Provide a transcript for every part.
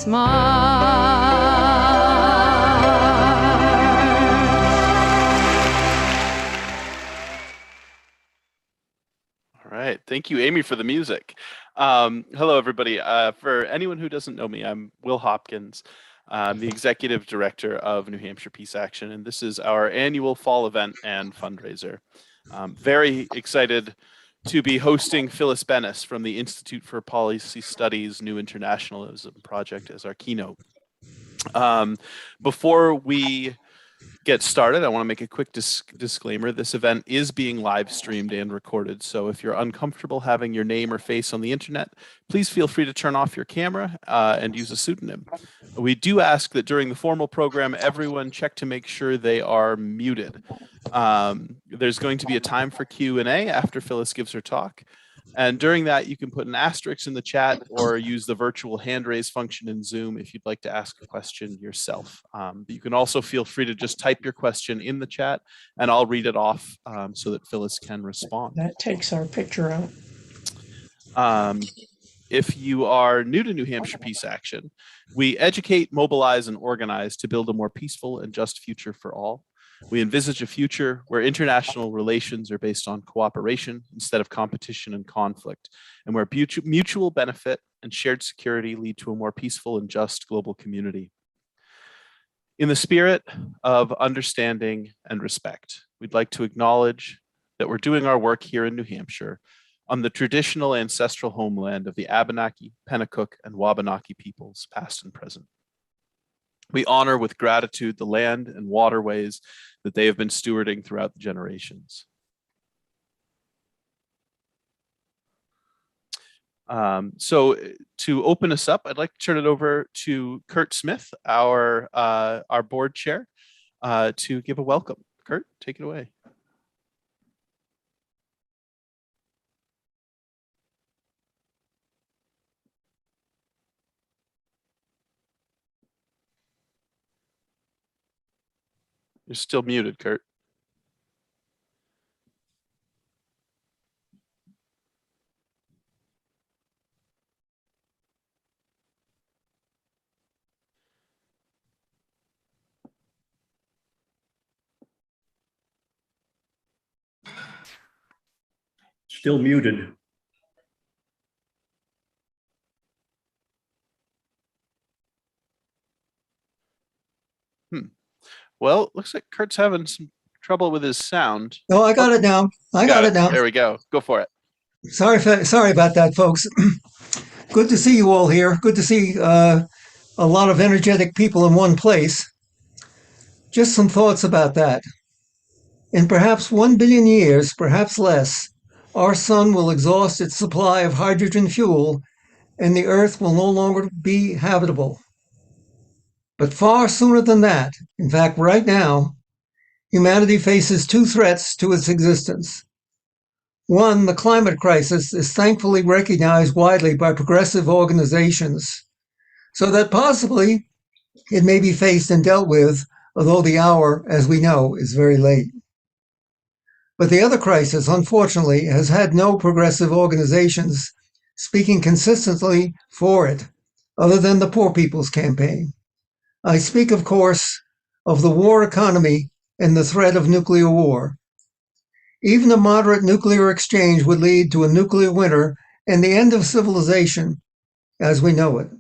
All right. Thank you, Amy, for the music. Hello, everybody. For anyone who doesn't know me, I'm Will Hopkins. I'm the Executive Director of New Hampshire Peace Action, and this is our annual fall event and fundraiser. Very excited to be hosting Phyllis Bennis from the Institute for Policy Studies New Internationalism Project as our keynote. Before we get started, I want to make a quick disclaimer. This event is being live streamed and recorded, so if you're uncomfortable having your name or face on the internet, please feel free to turn off your camera and use a pseudonym. We do ask that during the formal program, everyone check to make sure they are muted. There's going to be a time for Q&A after Phyllis gives her talk. And during that, you can put an asterisk in the chat or use the virtual hand raise function in Zoom if you'd like to ask a question yourself. But you can also feel free to just type your question in the chat and I'll read it off so that Phyllis can respond. That takes our picture out. If you are new to New Hampshire Peace Action, we educate, mobilize, and organize to build a more peaceful and just future for all. We envisage a future where international relations are based on cooperation instead of competition and conflict, and where mutual benefit and shared security lead to a more peaceful and just global community. In the spirit of understanding and respect, we'd like to acknowledge that we're doing our work here in New Hampshire on the traditional ancestral homeland of the Abenaki, Pennacook, and Wabanaki peoples, past and present. We honor with gratitude the land and waterways that they have been stewarding throughout the generations. So to open us up, I'd like to turn it over to Kurt Smith, our board chair, to give a welcome. Kurt, take it away. You're still muted, Kurt. Still muted. Well, looks like Kurt's having some trouble with his sound. Oh, I got it now. I got it now. There we go. Go for it. Sorry about that, folks. Good to see you all here. Good to see a lot of energetic people in one place. Just some thoughts about that. In perhaps 1 billion years, perhaps less, our sun will exhaust its supply of hydrogen fuel and the Earth will no longer be habitable. But far sooner than that, in fact, right now, humanity faces two threats to its existence. One, the climate crisis, is thankfully recognized widely by progressive organizations, so that possibly it may be faced and dealt with, although the hour, as we know, is very late. But the other crisis, unfortunately, has had no progressive organizations speaking consistently for it, other than the Poor People's Campaign. I speak, of course, of the war economy and the threat of nuclear war. Even a moderate nuclear exchange would lead to a nuclear winter and the end of civilization as we know it.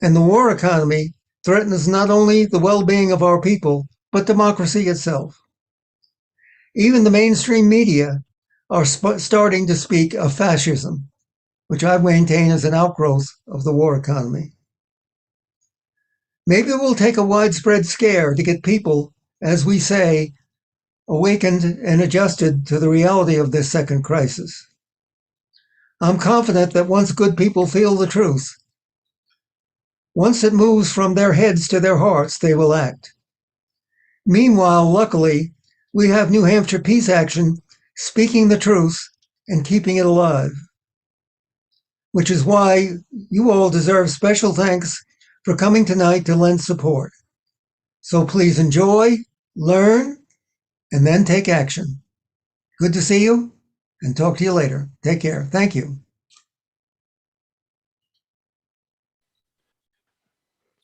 And the war economy threatens not only the well-being of our people, but democracy itself. Even the mainstream media are starting to speak of fascism, which I maintain is an outgrowth of the war economy. Maybe it will take a widespread scare to get people, as we say, awakened and adjusted to the reality of this second crisis. I'm confident that once good people feel the truth, once it moves from their heads to their hearts, they will act. Meanwhile, luckily, we have New Hampshire Peace Action speaking the truth and keeping it alive, which is why you all deserve special thanks for coming tonight to lend support. So please enjoy, learn, and then take action. Good to see you and talk to you later. Take care. Thank you.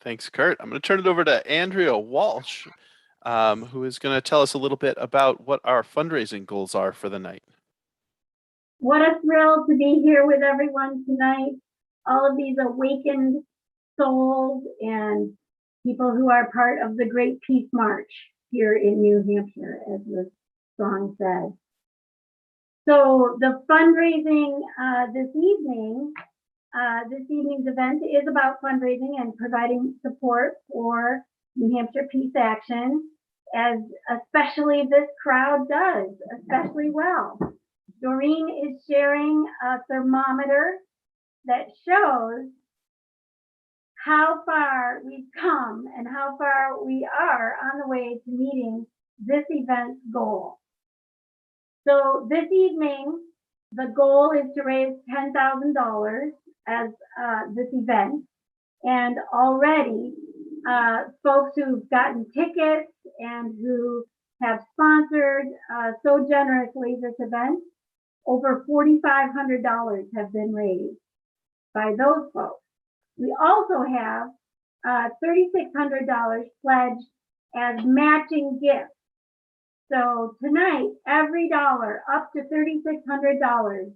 Thanks, Kurt. I'm going to turn it over to Andrea Walsh, who is going to tell us a little bit about what our fundraising goals are for the night. What a thrill to be here with everyone tonight. All of these awakened souls and people who are part of the Great Peace March here in New Hampshire, as the song said. So the fundraising this evening's event is about fundraising and providing support for New Hampshire Peace Action, as especially this crowd does, especially well. Doreen is sharing a thermometer that shows how far we've come and how far we are on the way to meeting this event's goal. So this evening, the goal is to raise $10,000 as this event. And already, folks who've gotten tickets and who have sponsored so generously this event, over $4,500 have been raised by those folks. We also have $3,600 pledged as matching gifts. So tonight, every dollar up to $3,600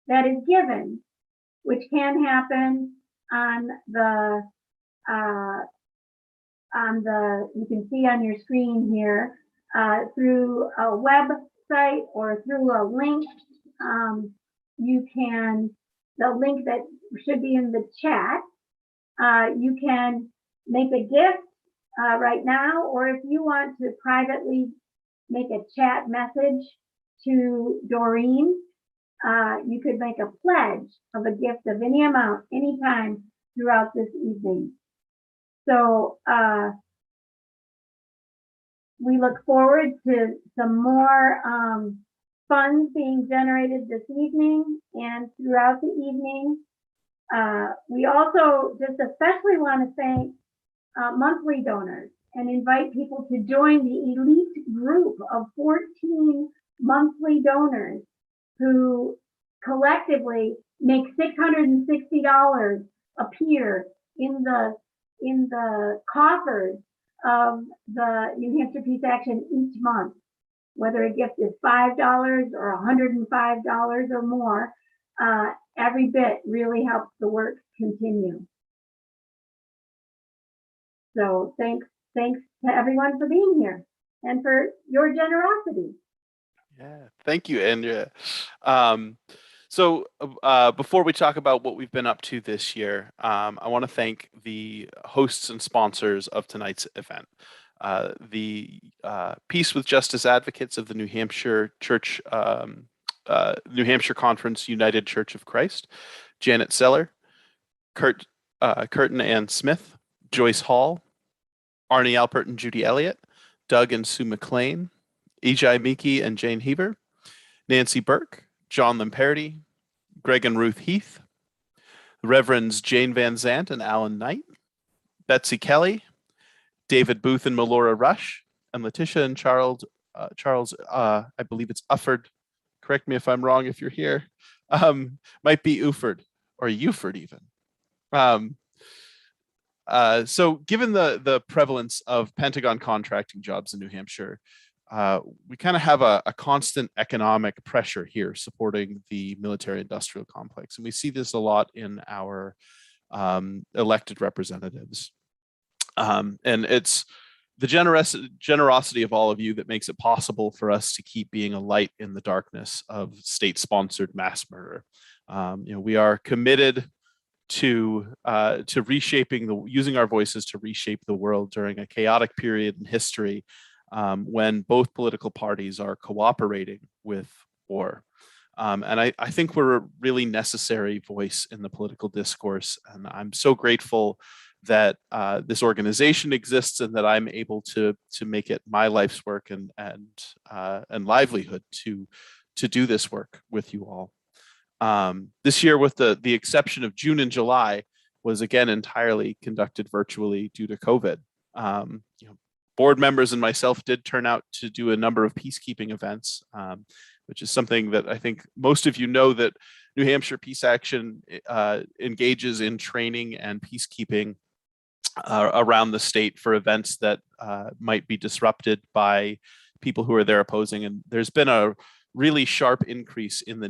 that is given, which can happen on the, you can see on your screen here, through a website or through a link. The link that should be in the chat, you can make a gift right now, or if you want to privately make a chat message to Doreen, you could make a pledge of a gift of any amount, anytime throughout this evening. So we look forward to some more funds being generated this evening and throughout the evening. We also just especially want to thank monthly donors and invite people to join the elite group of 14 monthly donors who collectively make $660 appear in the coffers of the New Hampshire Peace Action each month. Whether a gift is $5 or $105 or more, every bit really helps the work continue. So thanks to everyone for being here and for your generosity. Yeah, thank you, Andrea. So before we talk about what we've been up to this year, I want to thank the hosts and sponsors of tonight's event. The Peace with Justice Advocates of the New Hampshire Church, New Hampshire Conference United Church of Christ, Janet Seller, Kurt and Ann Smith, Joyce Hall, Arnie Alpert and Judy Elliott, Doug and Sue McLean, Ejai Miki and Jane Heber, Nancy Burke, John Lamperti, Greg and Ruth Heath, the Reverends Jane Van Zant and Alan Knight, Betsy Kelly, David Booth and Melora Rush, and Letitia and Charles, I believe it's Ufford. Correct me if I'm wrong if you're here. Might be Uford or Uford even. So given the prevalence of Pentagon contracting jobs in New Hampshire, we kind of have a constant economic pressure here supporting the military industrial complex. And we see this a lot in our elected representatives. And it's the generosity of all of you that makes it possible for us to keep being a light in the darkness of state-sponsored mass murder. We are committed to reshaping using our voices to reshape the world during a chaotic period in history when both political parties are cooperating with war. And I think we're a really necessary voice in the political discourse. And I'm so grateful that this organization exists and that I'm able to make it my life's work and livelihood to do this work with you all. This year, with the exception of June and July, was again entirely conducted virtually due to COVID. Board members and myself did turn out to do a number of peacekeeping events, which is something that I think most of you know that New Hampshire Peace Action engages in training and peacekeeping around the state for events that might be disrupted by people who are there opposing. And there's been a really sharp increase in the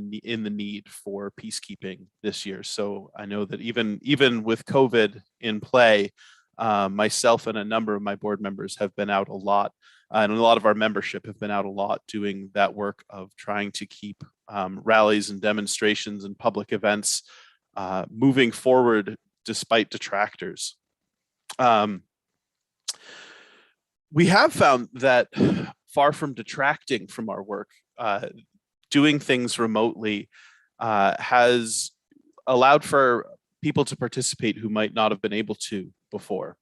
need for peacekeeping this year. So I know that even with COVID in play, myself and a number of my board members have been out a lot, and a lot of our membership have been out a lot doing that work of trying to keep rallies and demonstrations and public events moving forward despite detractors. We have found that far from detracting from our work, doing things remotely has allowed for people to participate who might not have been able to before.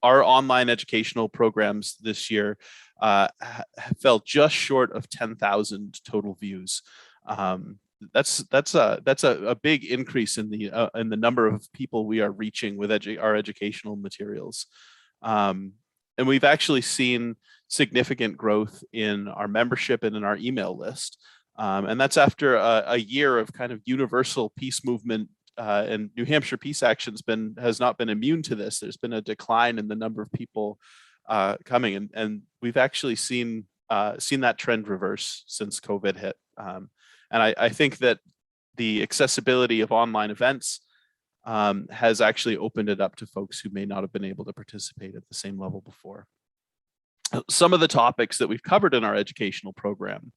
Our online educational programs this year fell just short of 10,000 total views. That's a big increase in the number of people we are reaching with our educational materials. And we've actually seen significant growth in our membership and in our email list. And that's after a year of kind of universal peace movement, and New Hampshire Peace Action has not been immune to this. There's been a decline in the number of people coming, and we've actually seen that trend reverse since COVID hit. And I think that the accessibility of online events has actually opened it up to folks who may not have been able to participate at the same level before. Some of the topics that we've covered in our educational program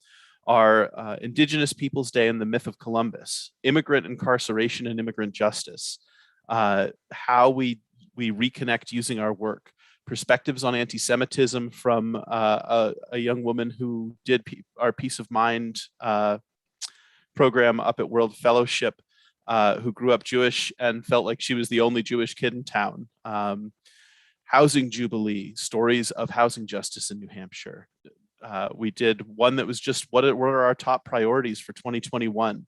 are Indigenous Peoples Day and the Myth of Columbus, immigrant incarceration and immigrant justice, how we reconnect using our work, perspectives on anti-Semitism from a young woman who did our Peace of Mind program up at World Fellowship, who grew up Jewish and felt like she was the only Jewish kid in town. Housing Jubilee, stories of housing justice in New Hampshire. We did one that was just what were our top priorities for 2021.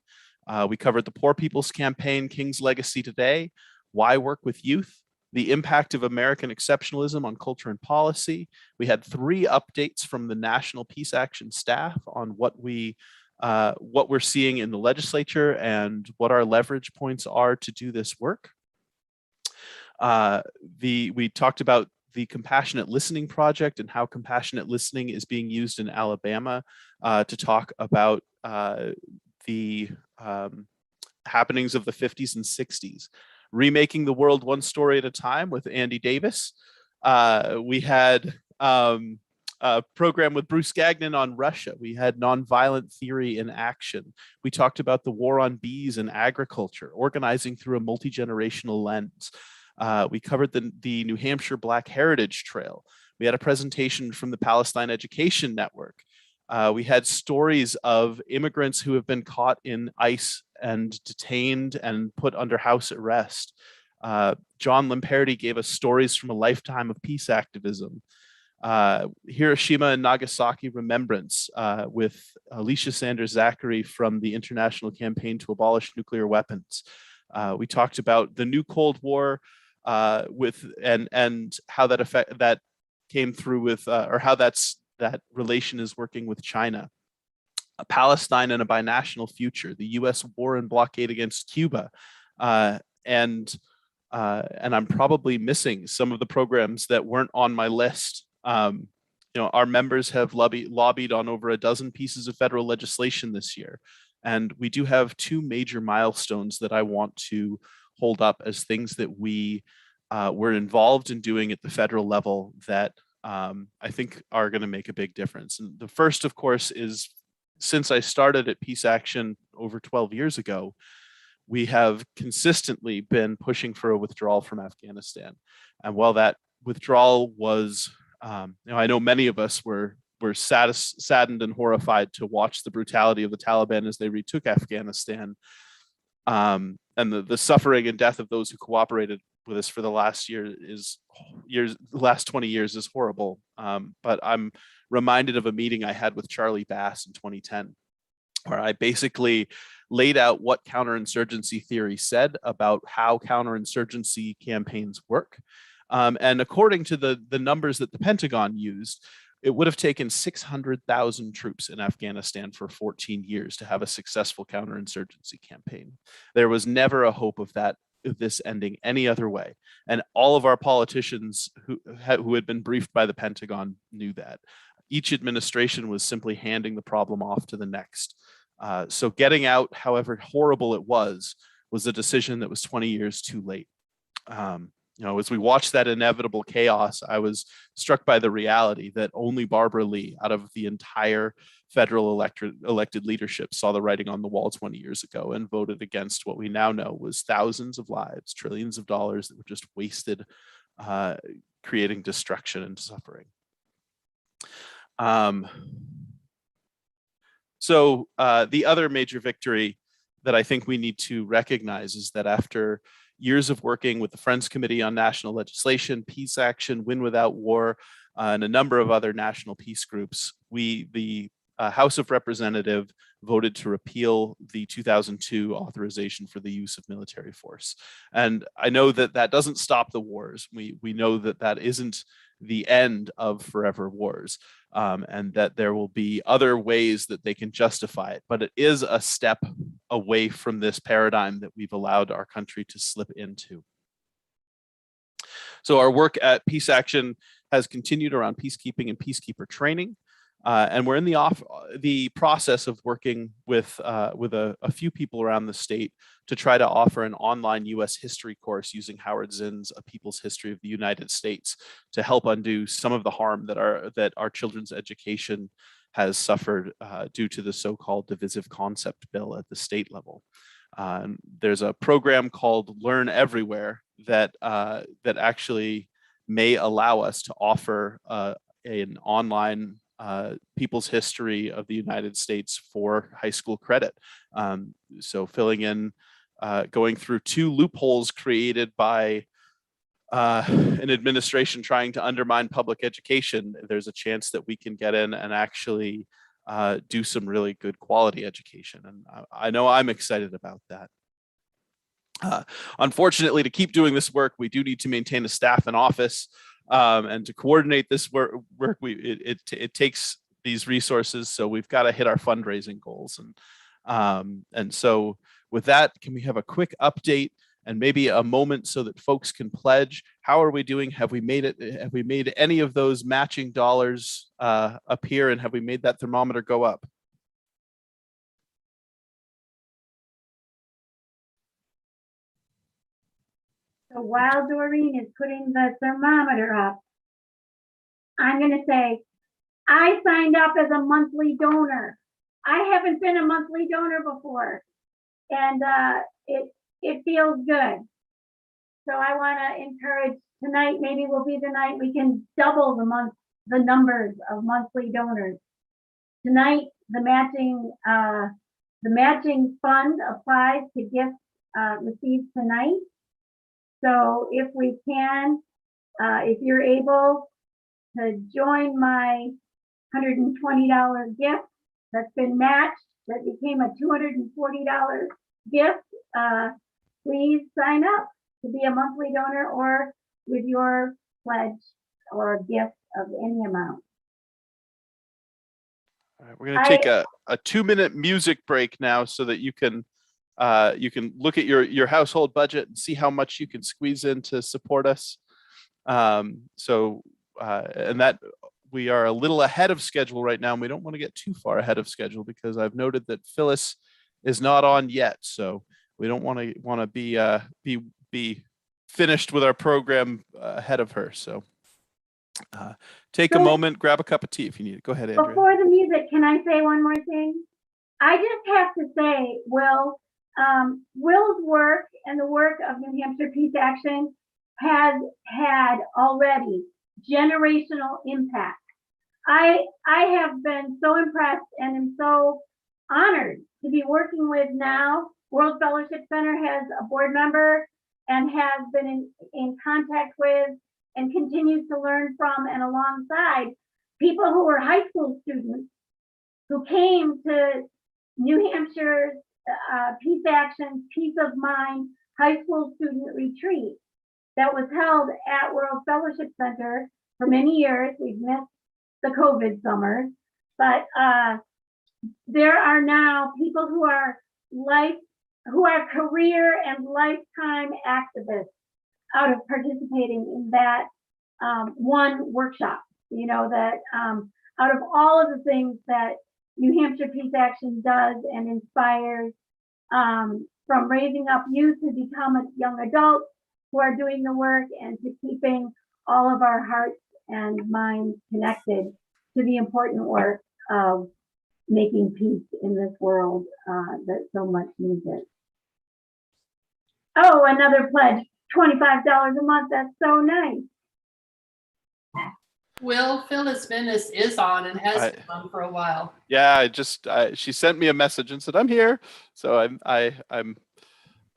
We covered the Poor People's Campaign, King's Legacy Today, why work with youth, the impact of American exceptionalism on culture and policy. We had 3 updates from the National Peace Action staff on what we're seeing in the legislature and what our leverage points are to do this work. We talked about the Compassionate Listening Project and how compassionate listening is being used in Alabama to talk about the happenings of the 50s and 60s. Remaking the World One Story at a Time with Andy Davis. We had a program with Bruce Gagnon on Russia. We had Nonviolent Theory in Action. We talked about the war on bees and agriculture, organizing through a multi-generational lens. We covered the New Hampshire Black Heritage Trail. We had a presentation from the Palestine Education Network. We had stories of immigrants who have been caught in ICE and detained and put under house arrest. John Limperti gave us stories from a lifetime of peace activism. Hiroshima and Nagasaki Remembrance with Alicia Sanders Zachary from the International Campaign to Abolish Nuclear Weapons. We talked about the new Cold War and how that came through with, or how that relation is working with China. Palestine and a binational future, the U.S. war and blockade against Cuba, and I'm probably missing some of the programs that weren't on my list. Our members have lobbied on over a dozen pieces of federal legislation this year, and we do have 2 major milestones that I want to hold up as things that we were involved in doing at the federal level that I think are going to make a big difference. And the first, of course, is since I started at Peace Action over 12 years ago, we have consistently been pushing for a withdrawal from Afghanistan. And while that withdrawal was, I know many of us were saddened and horrified to watch the brutality of the Taliban as they retook Afghanistan, and the suffering and death of those who cooperated with us for the last last 20 years is horrible. But I'm reminded of a meeting I had with Charlie Bass in 2010, where I basically laid out what counterinsurgency theory said about how counterinsurgency campaigns work. And according to the numbers that the Pentagon used, it would have taken 600,000 troops in Afghanistan for 14 years to have a successful counterinsurgency campaign. There was never a hope of that this ending any other way. And all of our politicians who had been briefed by the Pentagon knew that. Each administration was simply handing the problem off to the next. So getting out, however horrible it was a decision that was 20 years too late. As we watched that inevitable chaos, I was struck by the reality that only Barbara Lee, out of the entire federal elected leadership, saw the writing on the wall 20 years ago and voted against what we now know was thousands of lives, trillions of dollars that were just wasted, creating destruction and suffering. So the other major victory that I think we need to recognize is that after years of working with the Friends Committee on National Legislation, Peace Action, Win Without War, and a number of other national peace groups, the House of Representatives voted to repeal the 2002 authorization for the use of military force. And I know that that doesn't stop the wars. We know that that isn't the end of forever wars, and that there will be other ways that they can justify it. But it is a step away from this paradigm that we've allowed our country to slip into. So our work at Peace Action has continued around peacekeeping and peacekeeper training. And we're in the process of working with a few people around the state to try to offer an online U.S. history course using Howard Zinn's A People's History of the United States to help undo some of the harm that our children's education has suffered due to the so-called divisive concept bill at the state level. There's a program called Learn Everywhere that actually may allow us to offer an online people's history of the United States for high school credit. So filling in, going through two loopholes created by an administration trying to undermine public education, there's a chance that we can get in and actually do some really good quality education. And I know I'm excited about that. Unfortunately, to keep doing this work, we do need to maintain a staff and office. And to coordinate this work, it takes these resources. So we've got to hit our fundraising goals. And so with that, can we have a quick update and maybe a moment so that folks can pledge? How are we doing? Have we made it? Have we made any of those matching dollars appear? And have we made that thermometer go up? So while Doreen is putting the thermometer up, I'm going to say, I signed up as a monthly donor. I haven't been a monthly donor before, and it feels good. So I want to encourage tonight, maybe will be the night we can double the numbers of monthly donors. Tonight, the matching fund applies to gifts received tonight. So if we can, if you're able to join my $120 gift that's been matched, that became a $240 gift, please sign up to be a monthly donor or with your pledge or gift of any amount. All right, we're going to take a 2-minute music break now so that you can look at your household budget and see how much you can squeeze in to support us. And that we are a little ahead of schedule right now, and we don't want to get too far ahead of schedule because I've noted that Phyllis is not on yet, so we don't want to be finished with our program ahead of her. So take a moment, grab a cup of tea if you need it. Go ahead, Andrea. Before the music, can I say one more thing? I just have to say, Will's work and the work of New Hampshire Peace Action has had already generational impact. I have been so impressed and am so honored to be working with now. World Fellowship Center has a board member and has been in contact with and continues to learn from and alongside people who were high school students who came to New Hampshire's Peace Action's Peace of Mind high school student retreat that was held at World Fellowship Center for many years. We've missed the COVID summers, but there are now people who are who are career and lifetime activists out of participating in that one workshop. You know, that out of all of the things that New Hampshire Peace Action does and inspires, from raising up youth to become young adults who are doing the work, and to keeping all of our hearts and minds connected to the important work of making peace in this world that so much needs it. Oh, another pledge, $25 a month. That's so nice. Will, Phyllis Bennis is on and has been on for a while. Yeah, she sent me a message and said I'm here. So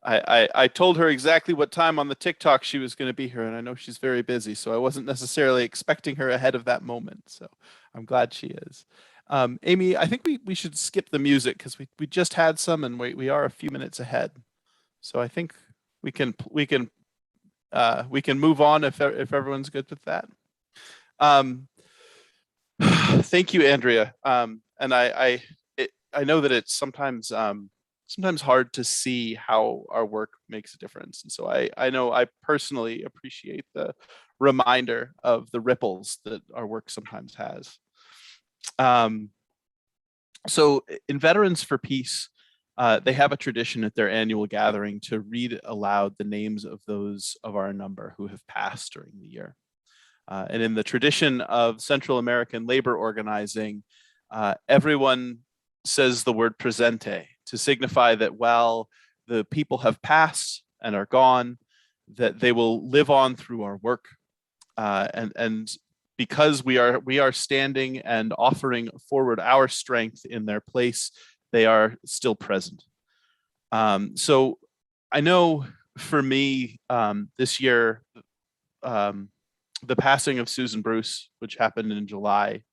I told her exactly what time on the TikTok she was going to be here, and I know she's very busy, so I wasn't necessarily expecting her ahead of that moment. So I'm glad she is. Amy, I think we should skip the music because we just had some, and we are a few minutes ahead. So I think we can move on if everyone's good with that. Thank you, Andrea. And I know that it's sometimes hard to see how our work makes a difference. And so I know I personally appreciate the reminder of the ripples that our work sometimes has. So in Veterans for Peace, they have a tradition at their annual gathering to read aloud the names of those of our number who have passed during the year. And in the tradition of Central American labor organizing, everyone says the word presente to signify that while the people have passed and are gone, that they will live on through our work. And because we are standing and offering forward our strength in their place, they are still present. So I know for me, this year, the passing of Susan Bruce, which happened in July,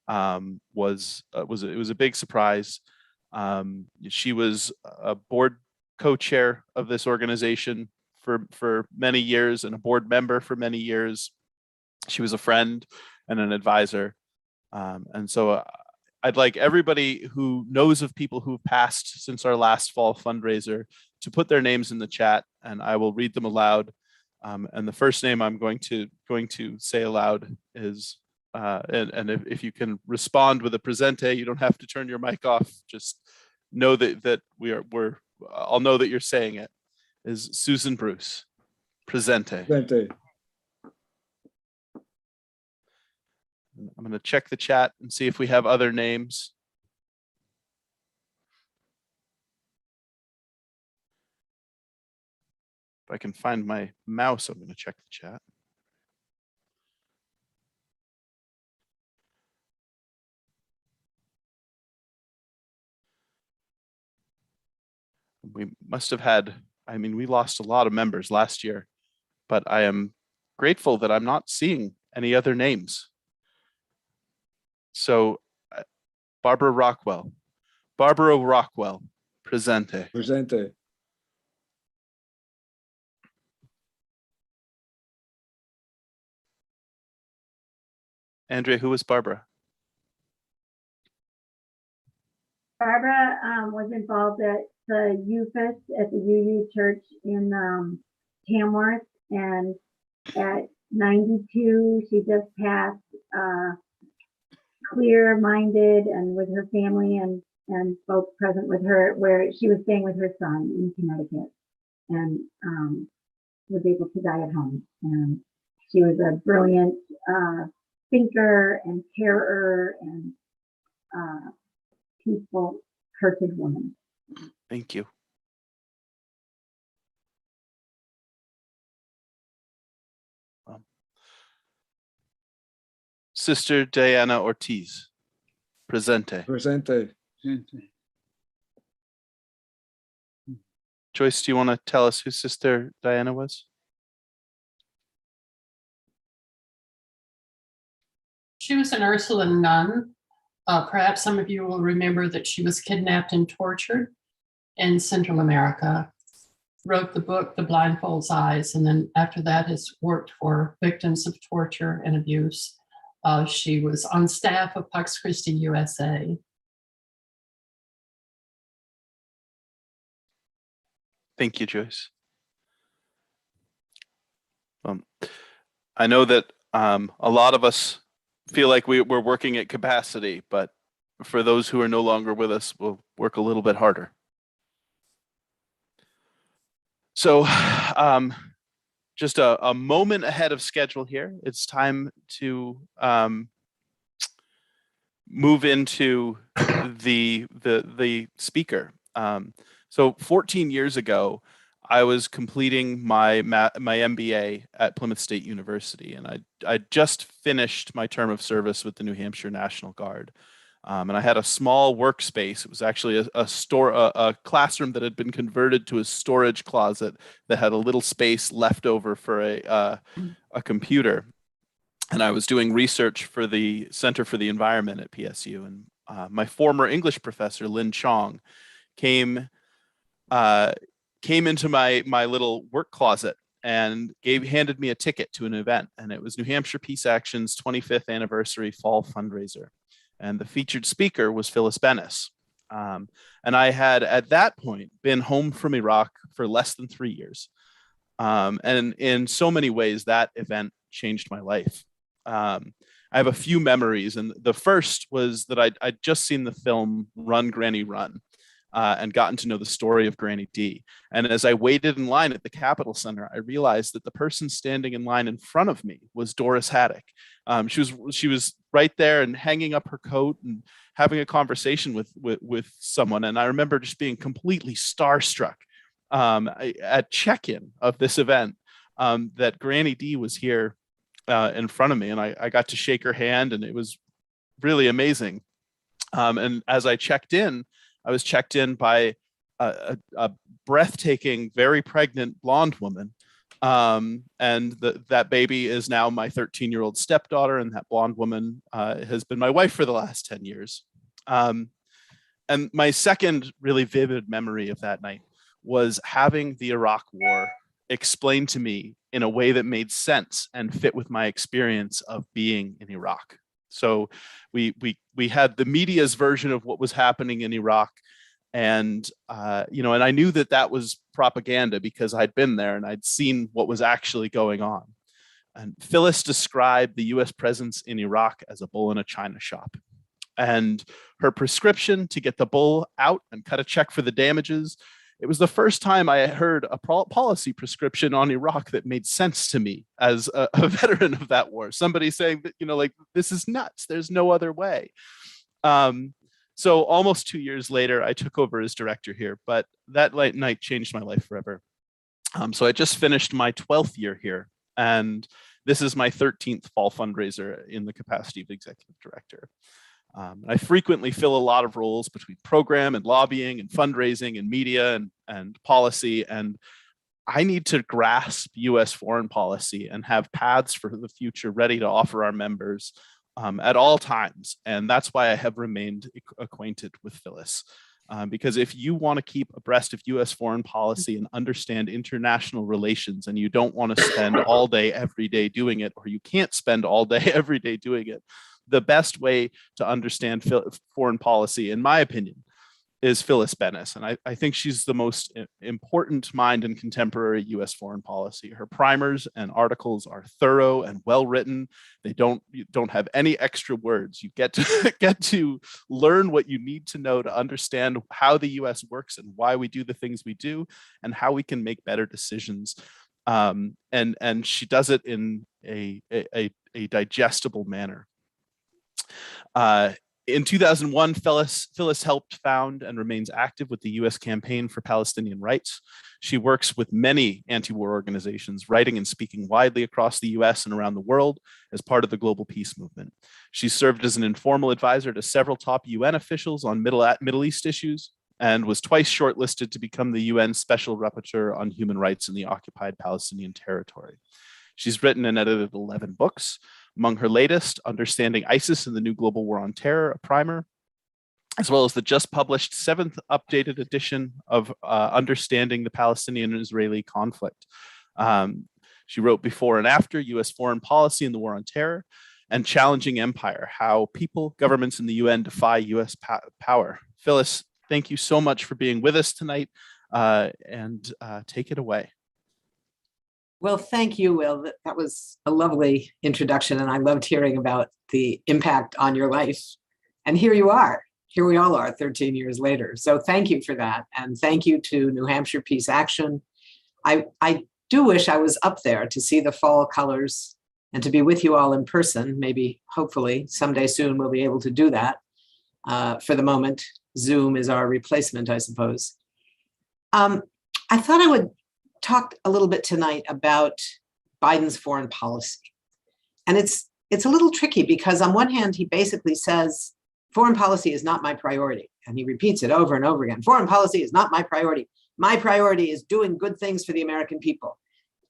was a big surprise. She was a board co-chair of this organization for many years and a board member for many years. She was a friend and an advisor, and so I'd like everybody who knows of people who've passed since our last fall fundraiser to put their names in the chat, and I will read them aloud. And the first name I'm going to say aloud is, and if you can respond with a presente, you don't have to turn your mic off. Just know that I'll know that you're saying it. Is Susan Bruce. Presente. Presente. I'm going to check the chat and see if we have other names. If I can find my mouse, I'm going to check the chat. We must have had, we lost a lot of members last year, but I am grateful that I'm not seeing any other names. So Barbara Rockwell, presente. Presente. Andrea, who was Barbara? Barbara was involved at the UFIS at the UU Church in Tamworth, and at 92, she just passed, clear-minded and with her family and folks present with her, where she was staying with her son in Connecticut, and was able to die at home. And she was a brilliant thinker and carer and peaceful, hearted woman. Thank you. Sister Diana Ortiz, presente. Presente. Joyce, do you want to tell us who Sister Diana was? She was an Ursuline nun. Perhaps some of you will remember that she was kidnapped and tortured in Central America, wrote the book, The Blindfold's Eyes, and then after that has worked for victims of torture and abuse. She was on staff of Pax Christi USA. Thank you, Joyce. I know that a lot of us feel like we're working at capacity, but for those who are no longer with us, we'll work a little bit harder. So just a moment ahead of schedule here. It's time to move into the speaker. So 14 years ago, I was completing my MBA at Plymouth State University, and I just finished my term of service with the New Hampshire National Guard. And I had a small workspace. It was actually a classroom that had been converted to a storage closet that had a little space left over for a computer. And I was doing research for the Center for the Environment at PSU. And my former English professor, Lynn Chong, came into my little work closet and handed me a ticket to an event. And it was New Hampshire Peace Action's 25th anniversary fall fundraiser. And the featured speaker was Phyllis Bennis. And I had, at that point, been home from Iraq for less than 3 years. And in so many ways, that event changed my life. I have a few memories. And the first was that I'd just seen the film Run, Granny, Run. And gotten to know the story of Granny D. And as I waited in line at the Capitol Center, I realized that the person standing in line in front of me was Doris Haddock. She was right there and hanging up her coat and having a conversation with someone. And I remember just being completely starstruck at check-in of this event that Granny D was here in front of me. And I got to shake her hand, and it was really amazing. And as I checked in, I was checked in by a breathtaking, very pregnant blonde woman. And that baby is now my 13-year-old stepdaughter, and that blonde woman has been my wife for the last 10 years. And my second really vivid memory of that night was having the Iraq War explained to me in a way that made sense and fit with my experience of being in Iraq. So we had the media's version of what was happening in Iraq, and and I knew that was propaganda because I'd been there and I'd seen what was actually going on. And Phyllis described the U.S. presence in Iraq as a bull in a china shop, and her prescription to get the bull out and cut a check for the damages. It was the first time I heard a policy prescription on Iraq that made sense to me as a veteran of that war. Somebody saying that, this is nuts. There's no other way. So almost 2 years later, I took over as director here, but that night changed my life forever. So I just finished my 12th year here, and this is my 13th fall fundraiser in the capacity of executive director. I frequently fill a lot of roles between program and lobbying and fundraising and media and policy. And I need to grasp US foreign policy and have paths for the future ready to offer our members at all times. And that's why I have remained acquainted with Phyllis. Because if you want to keep abreast of US foreign policy and understand international relations, and you don't want to spend all day every day doing it, or you can't spend all day every day doing it, the best way to understand foreign policy, in my opinion, is Phyllis Bennis. And I think she's the most important mind in contemporary US foreign policy. Her primers and articles are thorough and well-written. They don't have any extra words. You get to learn what you need to know to understand how the US works and why we do the things we do and how we can make better decisions. And she does it in a digestible manner. In 2001, Phyllis helped found and remains active with the U.S. Campaign for Palestinian Rights. She works with many anti-war organizations, writing and speaking widely across the U.S. and around the world as part of the global peace movement. She served as an informal advisor to several top UN officials on Middle East issues and was twice shortlisted to become the UN Special Rapporteur on Human Rights in the occupied Palestinian territory. She's written and edited 11 books. Among her latest, Understanding ISIS and the New Global War on Terror, a primer, as well as the just published 7th updated edition of Understanding the Palestinian and Israeli Conflict. She wrote Before and After US Foreign Policy and the War on Terror, and Challenging Empire, How People, Governments, and the UN Defy US Power. Phyllis, thank you so much for being with us tonight. and take it away. Well, thank you, Will. That was a lovely introduction, and I loved hearing about the impact on your life. And here you are. Here we all are 13 years later. So thank you for that. And thank you to New Hampshire Peace Action. I do wish I was up there to see the fall colors and to be with you all in person. Maybe, hopefully, someday soon we'll be able to do that. For the moment, Zoom is our replacement, I suppose. I thought I would talk a little bit tonight about Biden's foreign policy. And it's a little tricky because on one hand, he basically says, foreign policy is not my priority. And he repeats it over and over again. Foreign policy is not my priority. My priority is doing good things for the American people.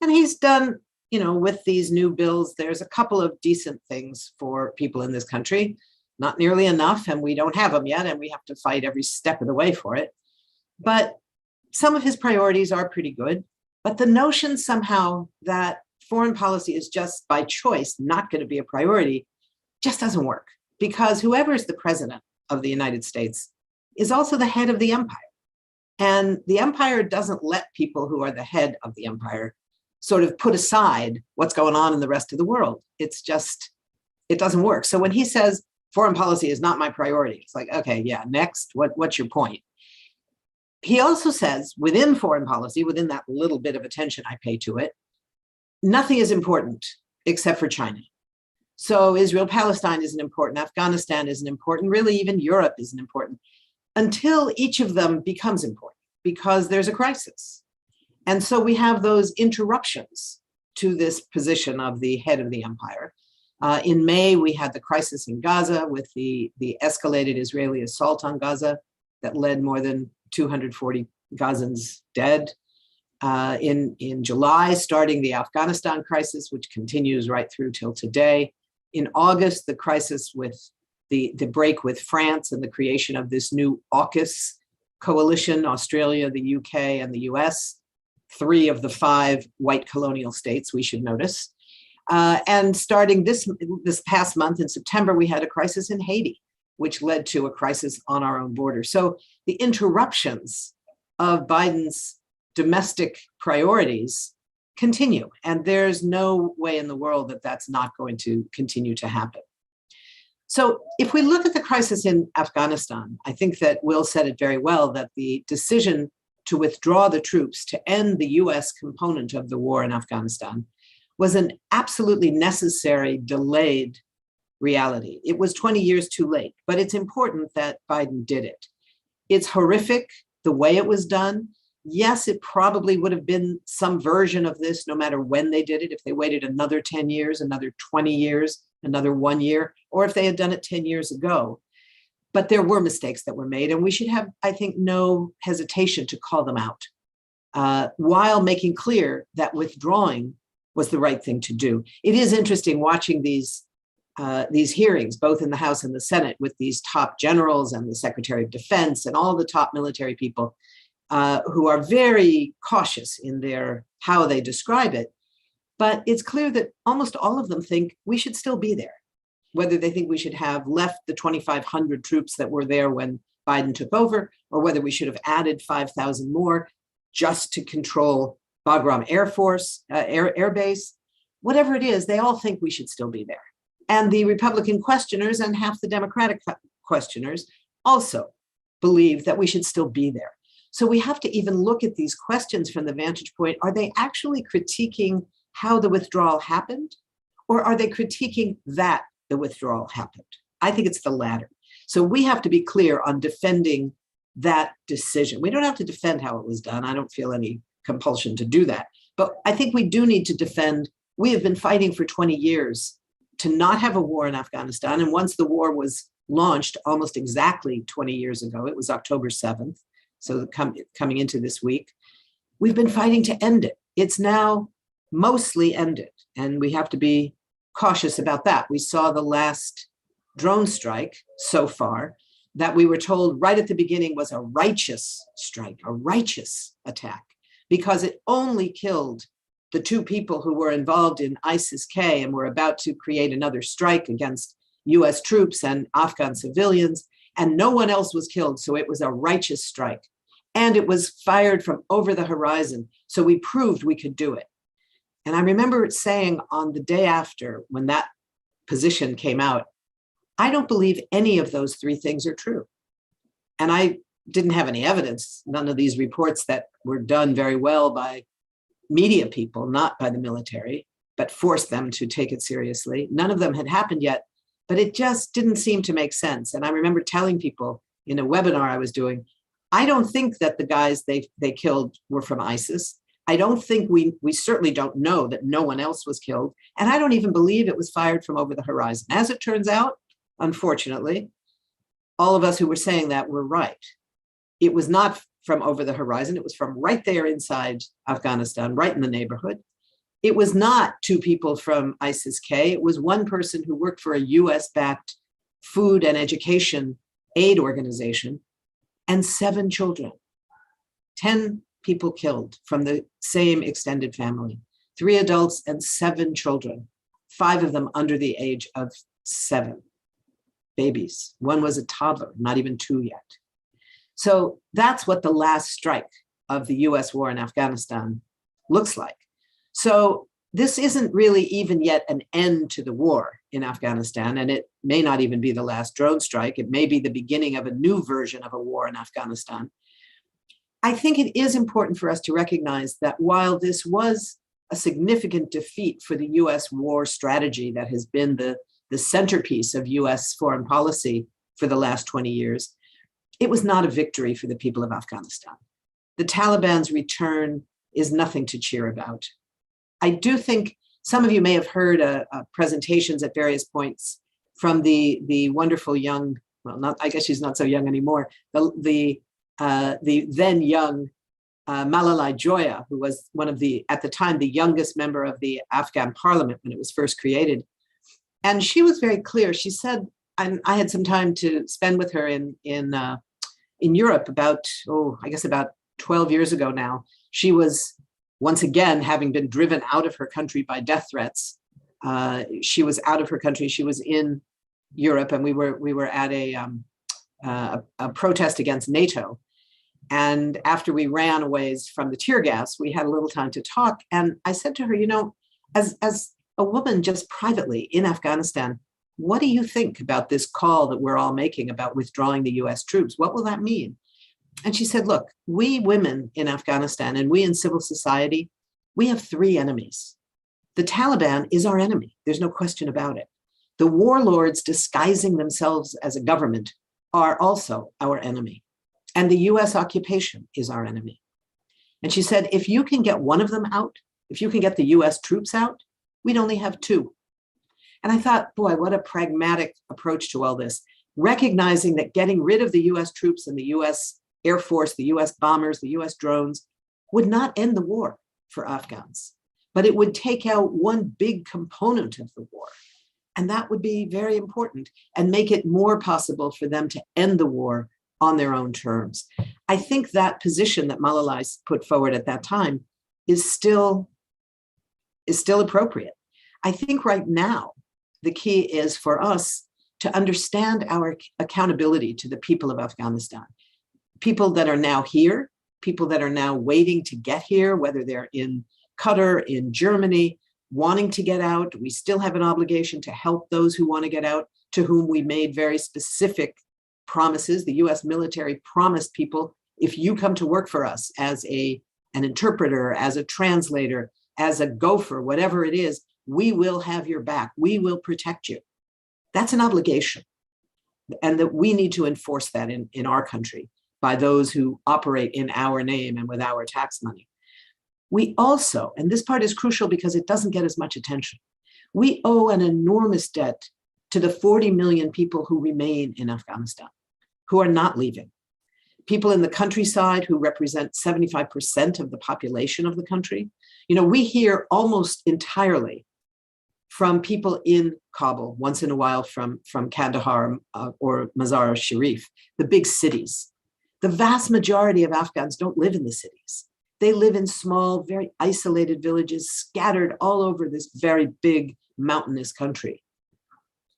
And he's done, with these new bills, there's a couple of decent things for people in this country, not nearly enough, and we don't have them yet, and we have to fight every step of the way for it. But some of his priorities are pretty good. But the notion somehow that foreign policy is just by choice not going to be a priority just doesn't work, because whoever is the president of the United States is also the head of the empire. And the empire doesn't let people who are the head of the empire sort of put aside what's going on in the rest of the world. It's just, it doesn't work. So when he says foreign policy is not my priority, it's like, okay, yeah, next, what's your point? He also says within foreign policy, within that little bit of attention I pay to it, nothing is important except for China. So Israel-Palestine isn't important, Afghanistan isn't important, really even Europe isn't important, until each of them becomes important because there's a crisis. And so we have those interruptions to this position of the head of the empire. In May, we had the crisis in Gaza with the escalated Israeli assault on Gaza that led more than 240 Gazans dead. In July, starting the Afghanistan crisis, which continues right through till today. In August, the crisis with the break with France and the creation of this new AUKUS coalition, Australia, the UK, and the US, 3 of the 5 white colonial states, we should notice. And starting this past month in September, we had a crisis in Haiti, which led to a crisis on our own border. So the interruptions of Biden's domestic priorities continue, and there's no way in the world that that's not going to continue to happen. So if we look at the crisis in Afghanistan, I think that Will said it very well, that the decision to withdraw the troops to end the US component of the war in Afghanistan was an absolutely necessary, delayed reality. It was 20 years too late, but it's important that Biden did it. It's horrific the way it was done. Yes, it probably would have been some version of this no matter when they did it, if they waited another 10 years, another 20 years, another 1 year, or if they had done it 10 years ago. But there were mistakes that were made, and we should have, I think, no hesitation to call them out, while making clear that withdrawing was the right thing to do. It is interesting watching these hearings, both in the House and the Senate, with these top generals and the Secretary of Defense and all the top military people who are very cautious in how they describe it. But it's clear that almost all of them think we should still be there, whether they think we should have left the 2,500 troops that were there when Biden took over, or whether we should have added 5,000 more just to control Bagram Air Base. Whatever it is, they all think we should still be there. And the Republican questioners and half the Democratic questioners also believe that we should still be there. So we have to even look at these questions from the vantage point, are they actually critiquing how the withdrawal happened? Or are they critiquing that the withdrawal happened? I think it's the latter. So we have to be clear on defending that decision. We don't have to defend how it was done. I don't feel any compulsion to do that. But I think we do need to defend, we have been fighting for 20 years to not have a war in Afghanistan. And once the war was launched almost exactly 20 years ago, it was October 7th, so coming into this week, we've been fighting to end it. It's now mostly ended, and we have to be cautious about that. We saw the last drone strike so far that we were told right at the beginning was a righteous strike, a righteous attack, because it only killed the 2 people who were involved in ISIS-K and were about to create another strike against US troops and Afghan civilians, and no one else was killed, so it was a righteous strike. And it was fired from over the horizon. So we proved we could do it. And I remember saying on the day after, when that position came out, I don't believe any of those three things are true. And I didn't have any evidence. None of these reports that were done very well by media people, not by the military, but forced them to take it seriously. None of them had happened yet, but it just didn't seem to make sense. And I remember telling people in a webinar I was doing, I don't think that the guys they killed were from ISIS. I don't think we certainly don't know that no one else was killed. And I don't even believe it was fired from over the horizon. As it turns out, unfortunately, all of us who were saying that were right. It was not from over the horizon. It was from right there inside Afghanistan, right in the neighborhood. It was not two people from ISIS-K. It was one person who worked for a US-backed food and education aid organization, and 7 children. 10 people killed from the same extended family, 3 adults and 7 children, 5 of them under the age of 7, babies. One was a toddler, not even 2 yet. So that's what the last strike of the US war in Afghanistan looks like. So this isn't really even yet an end to the war in Afghanistan, and it may not even be the last drone strike. It may be the beginning of a new version of a war in Afghanistan. I think it is important for us to recognize that while this was a significant defeat for the US war strategy that has been the centerpiece of US foreign policy for the last 20 years, it was not a victory for the people of Afghanistan. The Taliban's return is nothing to cheer about. I do think some of you may have heard presentations at various points from the wonderful young, well, not, I guess she's not so young anymore, the then young Malalai Joya, who was one of the, at the time, the youngest member of the Afghan parliament when it was first created. And she was very clear. She said, and I had some time to spend with her in Europe about, I guess about 12 years ago now. She was, once again, having been driven out of her country by death threats. She was out of her country. She was in Europe, and we were at a protest against NATO. And after we ran a ways from the tear gas, we had a little time to talk. And I said to her, you know, as a woman just privately in Afghanistan, what do you think about this call that we're all making about withdrawing the US troops? What will that mean? And she said, look, we women in Afghanistan and we in civil society, we have 3 enemies. The Taliban is our enemy. There's no question about it. The warlords disguising themselves as a government are also our enemy. And the US occupation is our enemy. And she said, if you can get one of them out, if you can get the US troops out, we'd only have 2. And I thought, boy, what a pragmatic approach to all this, recognizing that getting rid of the US troops and the US Air Force, the US bombers, the US drones would not end the war for Afghans, but it would take out one big component of the war. And that would be very important and make it more possible for them to end the war on their own terms. I think that position that Malalai put forward at that time is still appropriate. I think right now, the key is for us to understand our accountability to the people of Afghanistan, people that are now here, people that are now waiting to get here, whether they're in Qatar, in Germany, wanting to get out. We still have an obligation to help those who want to get out, to whom we made very specific promises. The US military promised people, if you come to work for us as an interpreter, as a translator, as a gopher, whatever it is, we will have your back. We will protect you. That's an obligation. And that we need to enforce that in our country by those who operate in our name and with our tax money. We also, and this part is crucial because it doesn't get as much attention, we owe an enormous debt to the 40 million people who remain in Afghanistan, who are not leaving. People in the countryside who represent 75% of the population of the country. You know, we hear almost entirely from people in Kabul, once in a while from Kandahar or Mazar-e-Sharif, the big cities. The vast majority of Afghans don't live in the cities. They live in small, very isolated villages scattered all over this very big mountainous country.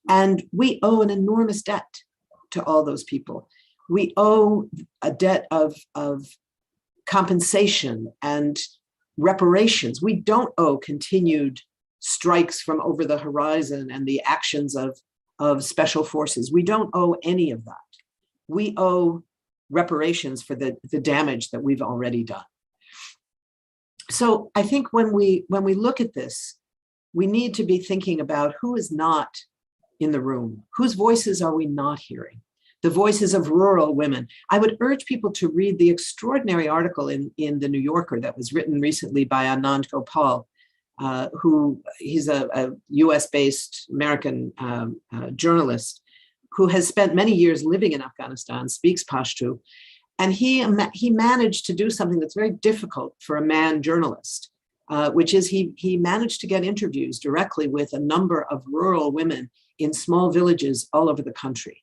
And we owe an enormous debt to all those people. We owe a debt of compensation and reparations. We don't owe continued strikes from over the horizon and the actions of special forces. We don't owe any of that. We owe reparations for the damage that we've already done. So I think when we look at this, we need to be thinking about who is not in the room, whose voices are we not hearing? The voices of rural women. I would urge people to read the extraordinary article in the New Yorker that was written recently by Anand Gopal, who he's a US-based American journalist who has spent many years living in Afghanistan, speaks Pashto, and he managed to do something that's very difficult for a man journalist, which is he managed to get interviews directly with a number of rural women in small villages all over the country.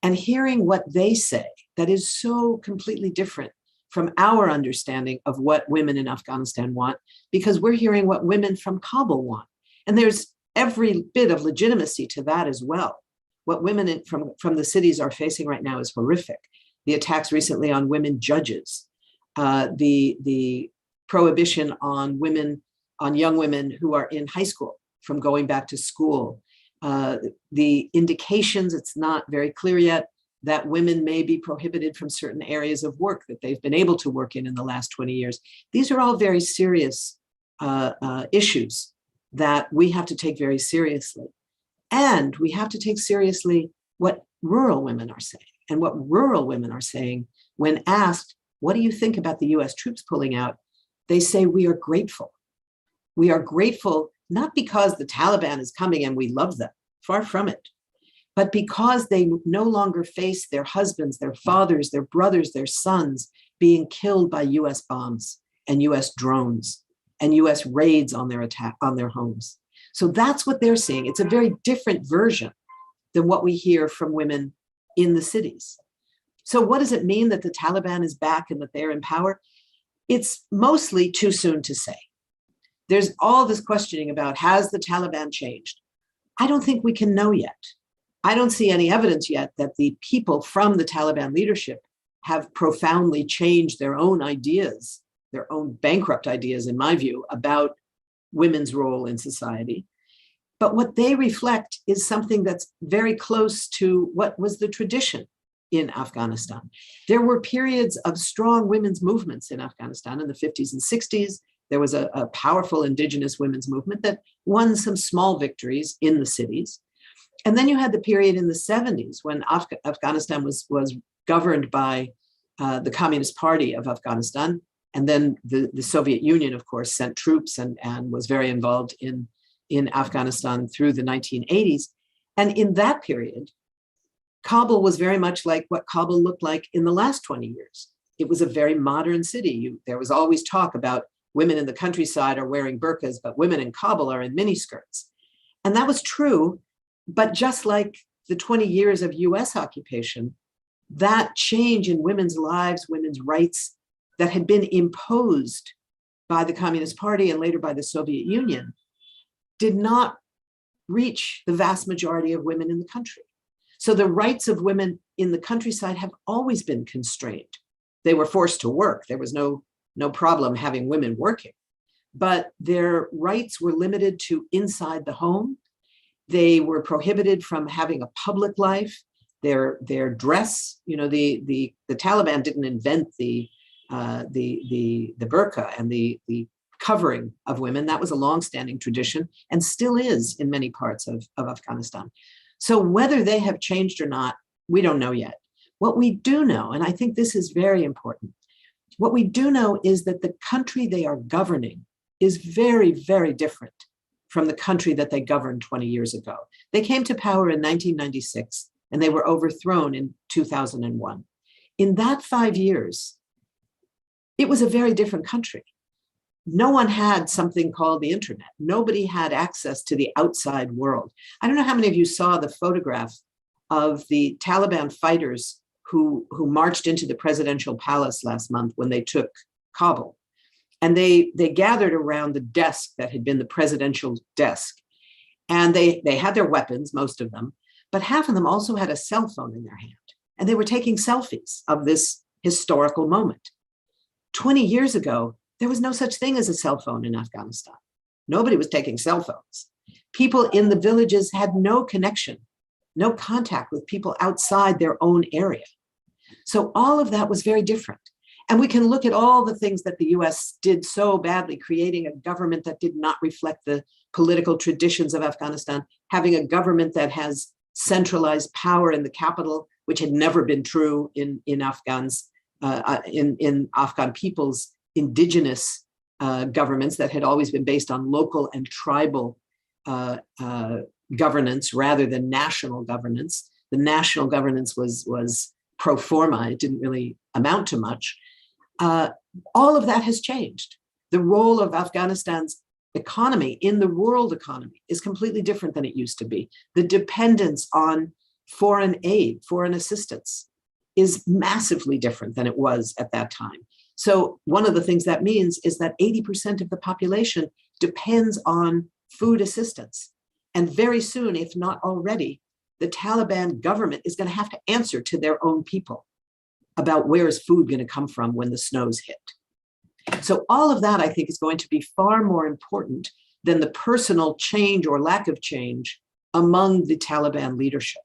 And hearing what they say, that is so completely different from our understanding of what women in Afghanistan want, because we're hearing what women from Kabul want. And there's every bit of legitimacy to that as well. What women from the cities are facing right now is horrific. The attacks recently on women judges, the prohibition on young women who are in high school from going back to school, the indications, it's not very clear yet, that women may be prohibited from certain areas of work that they've been able to work in the last 20 years. These are all very serious issues that we have to take very seriously. And we have to take seriously what rural women are saying. And what rural women are saying when asked, what do you think about the US troops pulling out? They say, we are grateful. We are grateful not because the Taliban is coming and we love them, far from it, but because they no longer face their husbands, their fathers, their brothers, their sons being killed by US bombs and US drones and US raids on their homes. So that's what they're seeing. It's a very different version than what we hear from women in the cities. So what does it mean that the Taliban is back and that they're in power? It's mostly too soon to say. There's all this questioning about, has the Taliban changed? I don't think we can know yet. I don't see any evidence yet that the people from the Taliban leadership have profoundly changed their own ideas, their own bankrupt ideas, in my view, about women's role in society. But what they reflect is something that's very close to what was the tradition in Afghanistan. There were periods of strong women's movements in Afghanistan in the 50s and 60s. There was a powerful indigenous women's movement that won some small victories in the cities. And then you had the period in the 70s when Afghanistan was governed by the Communist Party of Afghanistan. And then the Soviet Union, of course, sent troops and was very involved in Afghanistan through the 1980s. And in that period, Kabul was very much like what Kabul looked like in the last 20 years. It was a very modern city. There was always talk about women in the countryside are wearing burqas, but women in Kabul are in miniskirts. And that was true, but just like the 20 years of US occupation, that change in women's lives, women's rights that had been imposed by the Communist Party and later by the Soviet Union did not reach the vast majority of women in the country. So the rights of women in the countryside have always been constrained. They were forced to work. There was no problem having women working, but their rights were limited to inside the home. They were prohibited from having a public life. Their dress, the Taliban didn't invent the burqa and the covering of women. That was a longstanding tradition and still is in many parts of Afghanistan. So whether they have changed or not, we don't know yet. What we do know, and I think this is very important, what we do know is that the country they are governing is very, very different from the country that they governed 20 years ago. They came to power in 1996 and they were overthrown in 2001. In that 5 years, it was a very different country. No one had something called the internet. Nobody had access to the outside world. I don't know how many of you saw the photograph of the Taliban fighters who marched into the presidential palace last month when they took Kabul. And they gathered around the desk that had been the presidential desk. And they had their weapons, most of them, but half of them also had a cell phone in their hand. And they were taking selfies of this historical moment. 20 years ago, there was no such thing as a cell phone in Afghanistan. Nobody was taking cell phones. People in the villages had no connection, no contact with people outside their own area. So all of that was very different. And we can look at all the things that the US did so badly, creating a government that did not reflect the political traditions of Afghanistan, having a government that has centralized power in the capital, which had never been true in Afghan people's indigenous governments that had always been based on local and tribal governance rather than national governance. The national governance was pro forma. It didn't really amount to much. All of that has changed. The role of Afghanistan's economy in the world economy is completely different than it used to be. The dependence on foreign aid, foreign assistance is massively different than it was at that time. So one of the things that means is that 80% of the population depends on food assistance. And very soon, if not already, the Taliban government is going to have to answer to their own people about where is food going to come from when the snows hit. So all of that, I think, is going to be far more important than the personal change or lack of change among the Taliban leadership.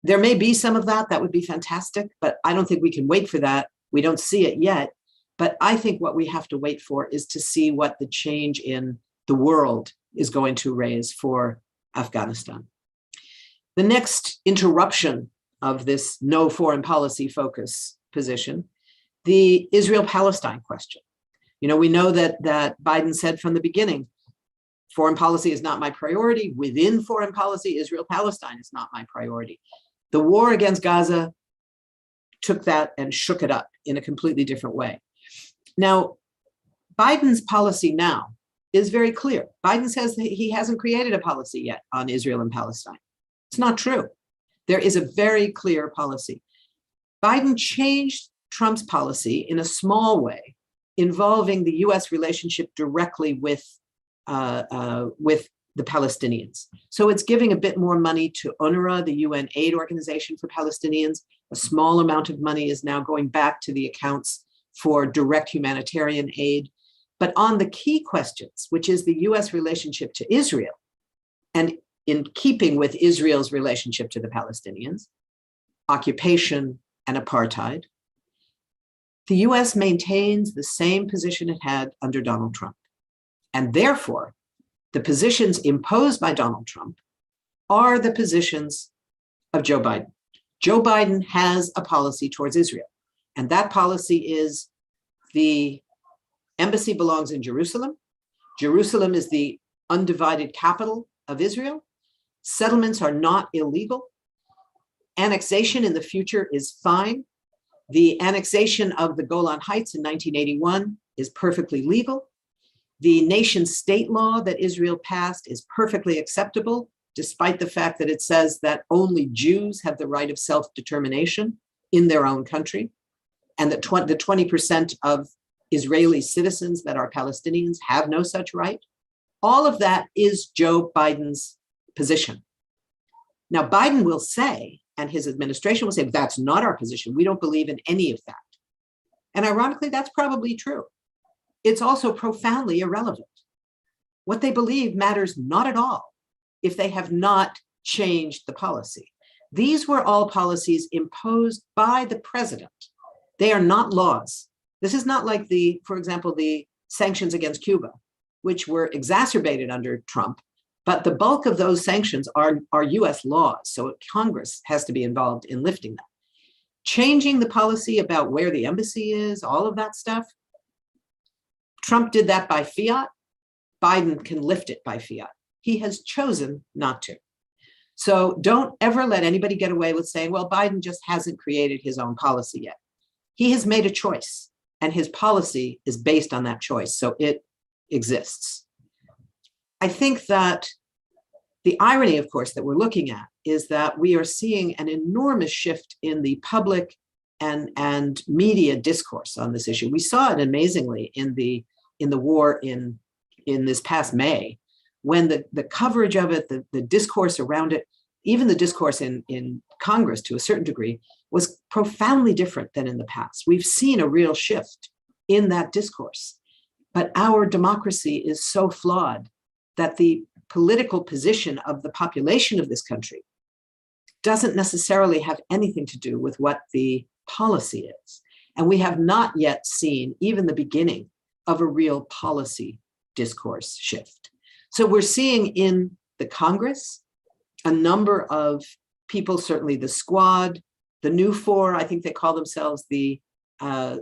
There may be some of that would be fantastic, but I don't think we can wait for that. We don't see it yet. But I think what we have to wait for is to see what the change in the world is going to raise for Afghanistan. The next interruption of this no foreign policy focus position, the Israel-Palestine question. You know, we know that Biden said from the beginning, foreign policy is not my priority. Within foreign policy, Israel-Palestine is not my priority. The war against Gaza took that and shook it up in a completely different way. Now, Biden's policy now is very clear. Biden says that he hasn't created a policy yet on Israel and Palestine. It's not true. There is a very clear policy. Biden changed Trump's policy in a small way, involving the US relationship directly with the Palestinians. So it's giving a bit more money to UNRWA, the UN aid organization for Palestinians. A small amount of money is now going back to the accounts for direct humanitarian aid. But on the key questions, which is the US relationship to Israel, and in keeping with Israel's relationship to the Palestinians, occupation and apartheid, the US maintains the same position it had under Donald Trump. And therefore, the positions imposed by Donald Trump are the positions of Joe Biden. Joe Biden has a policy towards Israel, and that policy is the embassy belongs in Jerusalem. Jerusalem is the undivided capital of Israel. Settlements are not illegal. Annexation in the future is fine. The annexation of the Golan Heights in 1981 is perfectly legal. The nation state law that Israel passed is perfectly acceptable, despite the fact that it says that only Jews have the right of self-determination in their own country, and that the 20% of Israeli citizens that are Palestinians have no such right. All of that is Joe Biden's position. Now, Biden will say, and his administration will say, that's not our position. We don't believe in any of that. And ironically, that's probably true. It's also profoundly irrelevant. What they believe matters not at all if they have not changed the policy. These were all policies imposed by the president. They are not laws. This is not like for example, the sanctions against Cuba, which were exacerbated under Trump, but the bulk of those sanctions are US laws. So Congress has to be involved in lifting them. Changing the policy about where the embassy is, all of that stuff, Trump did that by fiat. Biden can lift it by fiat. He has chosen not to. So don't ever let anybody get away with saying, well, Biden just hasn't created his own policy yet. He has made a choice, and his policy is based on that choice. So it exists. I think that the irony, of course, that we're looking at is that we are seeing an enormous shift in the public and media discourse on this issue. We saw it amazingly in the war in this past May, when the coverage of it, the discourse around it, even the discourse in Congress to a certain degree, was profoundly different than in the past. We've seen a real shift in that discourse. But our democracy is so flawed that the political position of the population of this country doesn't necessarily have anything to do with what the policy is. And we have not yet seen even the beginning of a real policy discourse shift. So we're seeing in the Congress a number of people, certainly the Squad, the new four, I think they call themselves the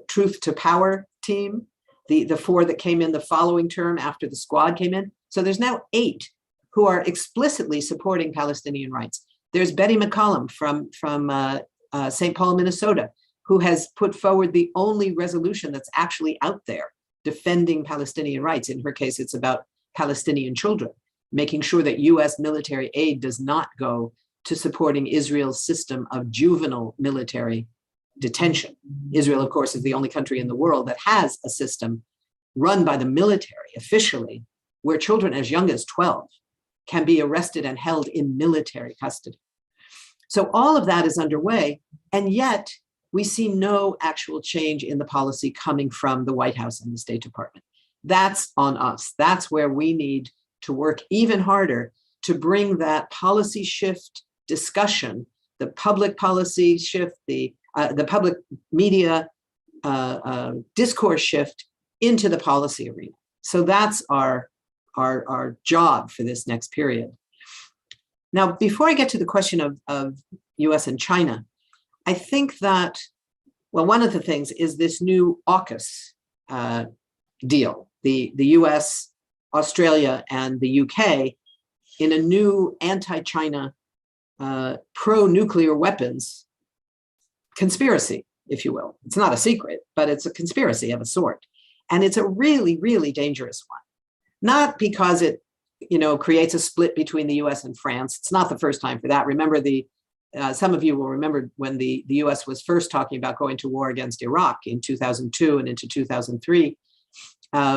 Truth to Power team, the four that came in the following term after the Squad came in. So there's now 8 who are explicitly supporting Palestinian rights. There's Betty McCollum from St. Paul, Minnesota, who has put forward the only resolution that's actually out there defending Palestinian rights. In her case, it's about Palestinian children, making sure that US military aid does not go to supporting Israel's system of juvenile military detention. Israel, of course, is the only country in the world that has a system run by the military officially, where children as young as 12 can be arrested and held in military custody. So all of that is underway, and yet we see no actual change in the policy coming from the White House and the State Department. That's on us. That's where we need to work even harder to bring that policy shift discussion, the public policy shift, the public media discourse shift into the policy arena. So that's our job for this next period. Now, before I get to the question of US and China, I think that, well, one of the things is this new AUKUS deal, the US, Australia, and the UK in a new anti-China pro-nuclear weapons conspiracy, if you will. It's not a secret, but it's a conspiracy of a sort. And it's a really, really dangerous one. Not because it, creates a split between the US and France. It's not the first time for that. Remember some of you will remember when the US was first talking about going to war against Iraq in 2002 and into 2003,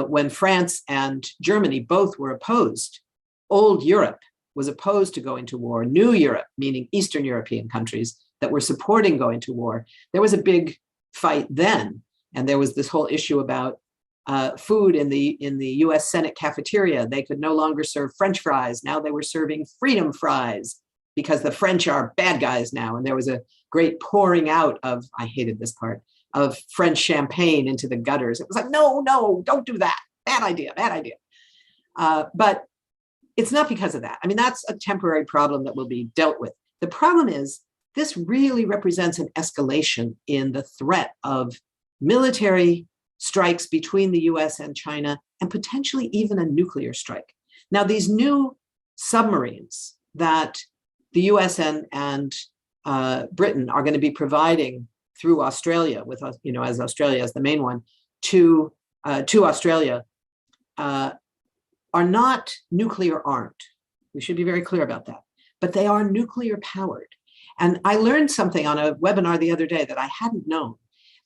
when France and Germany both were opposed. Old Europe was opposed to going to war. New Europe, meaning Eastern European countries that were supporting going to war. There was a big fight then, and there was this whole issue about food in the US Senate cafeteria. They could no longer serve French fries. Now they were serving freedom fries because the French are bad guys now. And there was a great pouring out of, I hated this part, of French champagne into the gutters. It was like, no, don't do that. Bad idea. But it's not because of that. I mean, that's a temporary problem that will be dealt with. The problem is this really represents an escalation in the threat of military strikes between the US and China, and potentially even a nuclear strike. Now, these new submarines that the US and Britain are going to be providing through Australia, with as Australia as the main one, to Australia, are not nuclear armed. We should be very clear about that. But they are nuclear powered. And I learned something on a webinar the other day that I hadn't known,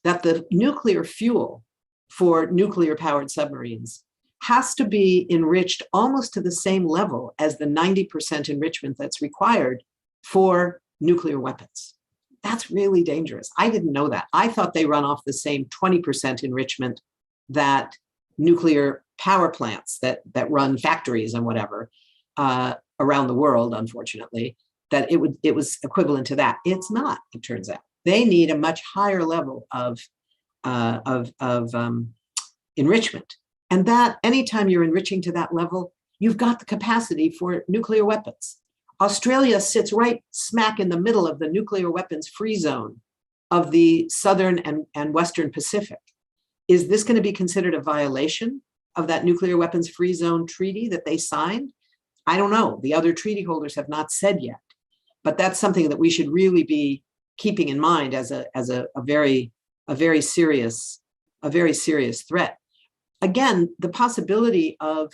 that the nuclear fuel for nuclear powered submarines has to be enriched almost to the same level as the 90% enrichment that's required for nuclear weapons. That's really dangerous. I didn't know that. I thought they run off the same 20% enrichment that nuclear power plants that run factories and whatever around the world, unfortunately, that it was equivalent to that. It's not, it turns out. They need a much higher level of enrichment. And that anytime you're enriching to that level, you've got the capacity for nuclear weapons. Australia sits right smack in the middle of the nuclear weapons free zone of the Southern and Western Pacific. Is this going to be considered a violation of that nuclear weapons free zone treaty that they signed? I don't know. The other treaty holders have not said yet, but that's something that we should really be keeping in mind as a very serious threat. Again, the possibility of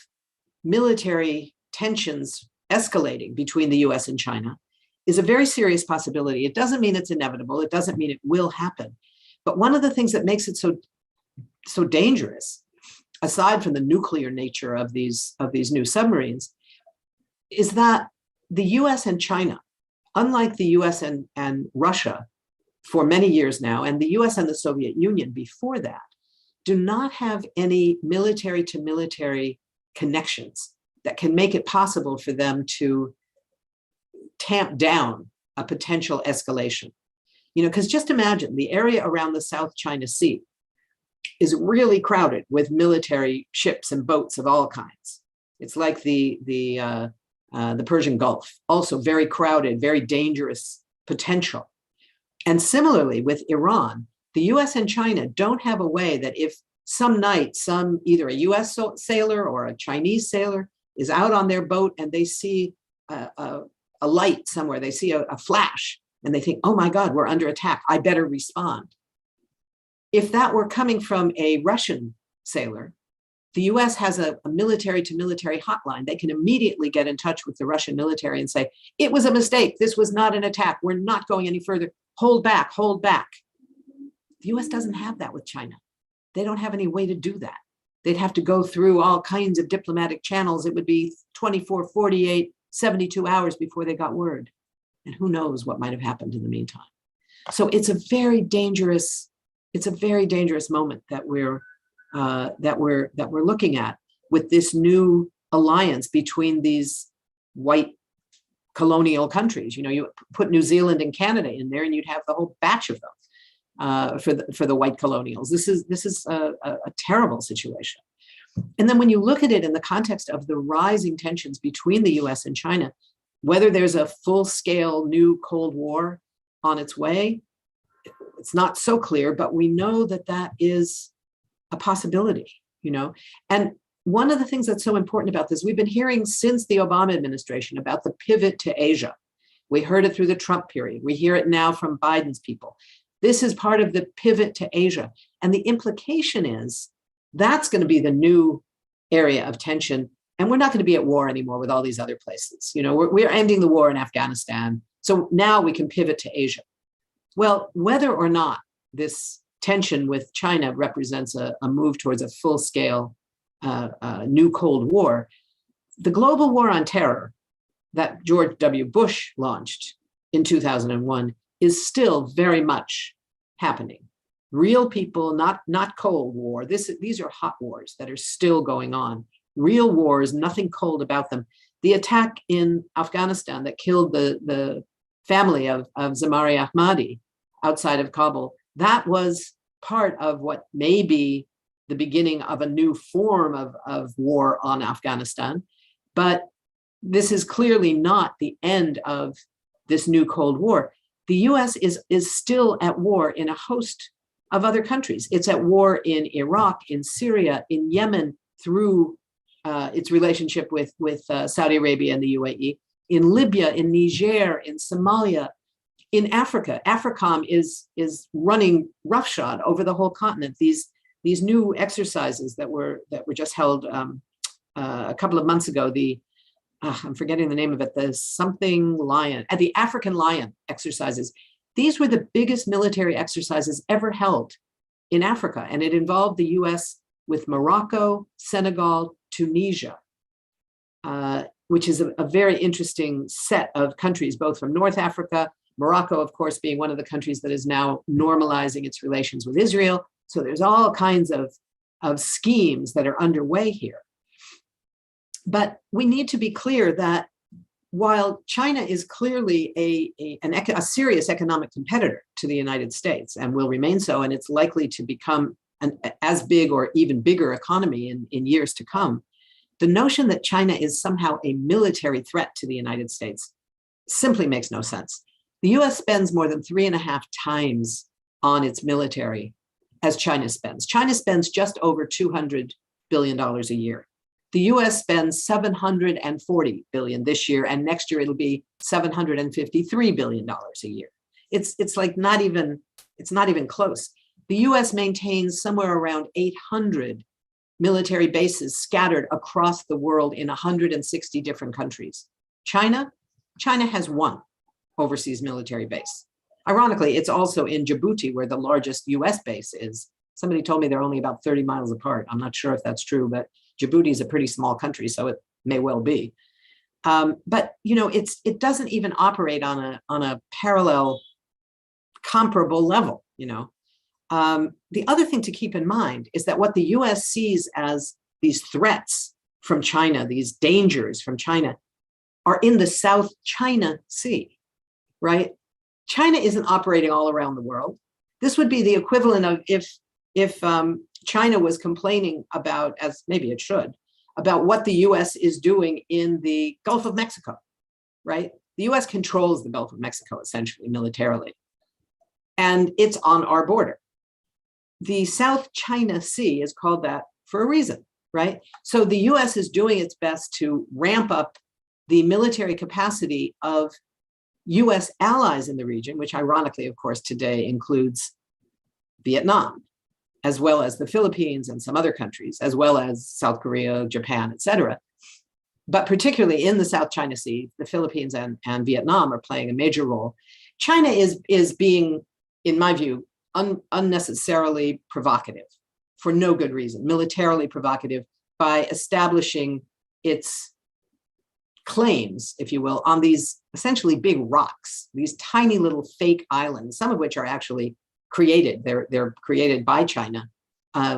military tensions escalating between the US and China is a very serious possibility. It doesn't mean it's inevitable. It doesn't mean it will happen. But one of the things that makes it so dangerous, aside from the nuclear nature of these new submarines, is that the US and China, unlike the US and Russia for many years now, and the US and the Soviet Union before that, do not have any military to military connections that can make it possible for them to tamp down a potential escalation. Because just imagine the area around the South China Sea is really crowded with military ships and boats of all kinds. It's like the Persian Gulf, also very crowded, very dangerous potential. And similarly with Iran, the US and China don't have a way that if some night, either a US sailor or a Chinese sailor is out on their boat and they see a light somewhere, they see a flash, and they think, oh my God, we're under attack, I better respond. If that were coming from a Russian sailor, the US has a military to military hotline. They can immediately get in touch with the Russian military and say, it was a mistake, this was not an attack, we're not going any further, hold back, hold back. The US doesn't have that with China. They don't have any way to do that. They'd have to go through all kinds of diplomatic channels. It would be 24, 48, 72 hours before they got word. And who knows what might have happened in the meantime. So it's a very dangerous moment that we're looking at with this new alliance between these white colonial countries. You put New Zealand and Canada in there, and you'd have the whole batch of them for the white colonials. This is a terrible situation. And then when you look at it in the context of the rising tensions between the US and China, whether there's a full-scale new Cold War on its way, it's not so clear, but we know that that is a possibility, And one of the things that's so important about this, we've been hearing since the Obama administration about the pivot to Asia. We heard it through the Trump period. We hear it now from Biden's people. This is part of the pivot to Asia. And the implication is that's going to be the new area of tension. And we're not going to be at war anymore with all these other places. We're ending the war in Afghanistan. So now we can pivot to Asia. Well, whether or not this tension with China represents a move towards a full-scale new Cold War, the global war on terror that George W. Bush launched in 2001 is still very much happening. Real people, not Cold War. These are hot wars that are still going on. Real wars, nothing cold about them. The attack in Afghanistan that killed the family of Zamari Ahmadi outside of Kabul, that was part of what may be the beginning of a new form of war on Afghanistan. But this is clearly not the end of this new Cold War. The US is still at war in a host of other countries. It's at war in Iraq, in Syria, in Yemen, through its relationship with Saudi Arabia and the UAE, in Libya, in Niger, in Somalia, in Africa. AFRICOM is running roughshod over the whole continent. These new exercises that were just held a couple of months ago, I'm forgetting the name of it, the African Lion exercises. These were the biggest military exercises ever held in Africa, and it involved the US with Morocco, Senegal, Tunisia, which is a very interesting set of countries, both from North Africa, Morocco, of course, being one of the countries that is now normalizing its relations with Israel. So there's all kinds of schemes that are underway here. But we need to be clear that while China is clearly a serious economic competitor to the United States and will remain so, and it's likely to become an as big or even bigger economy in years to come, the notion that China is somehow a military threat to the United States simply makes no sense. The US spends more than 3.5 times on its military as China spends. China spends just over $200 billion a year. The US spends $740 billion this year, and next year it'll be $753 billion a year. It's not even close. The US maintains somewhere around 800 military bases scattered across the world in 160 different countries. China has one overseas military base. Ironically, it's also in Djibouti, where the largest US base is. Somebody told me they're only about 30 miles apart. I'm not sure if that's true, but Djibouti is a pretty small country, so it may well be. But it doesn't even operate on a parallel, comparable level. The other thing to keep in mind is that what the US sees as these threats from China, these dangers from China, are in the South China Sea, right? China isn't operating all around the world. This would be the equivalent of if China was complaining about, as maybe it should, about what the US is doing in the Gulf of Mexico, right? The US controls the Gulf of Mexico, essentially, militarily. And it's on our border. The South China Sea is called that for a reason, right? So the US is doing its best to ramp up the military capacity of US allies in the region, which ironically, of course, today includes Vietnam, as well as the Philippines and some other countries, as well as South Korea, Japan, et cetera. But particularly in the South China Sea, the Philippines and Vietnam are playing a major role. China is being, in my view, unnecessarily provocative for no good reason, militarily provocative by establishing its claims, if you will, on these essentially big rocks, these tiny little fake islands, some of which are actually created. They're created by China,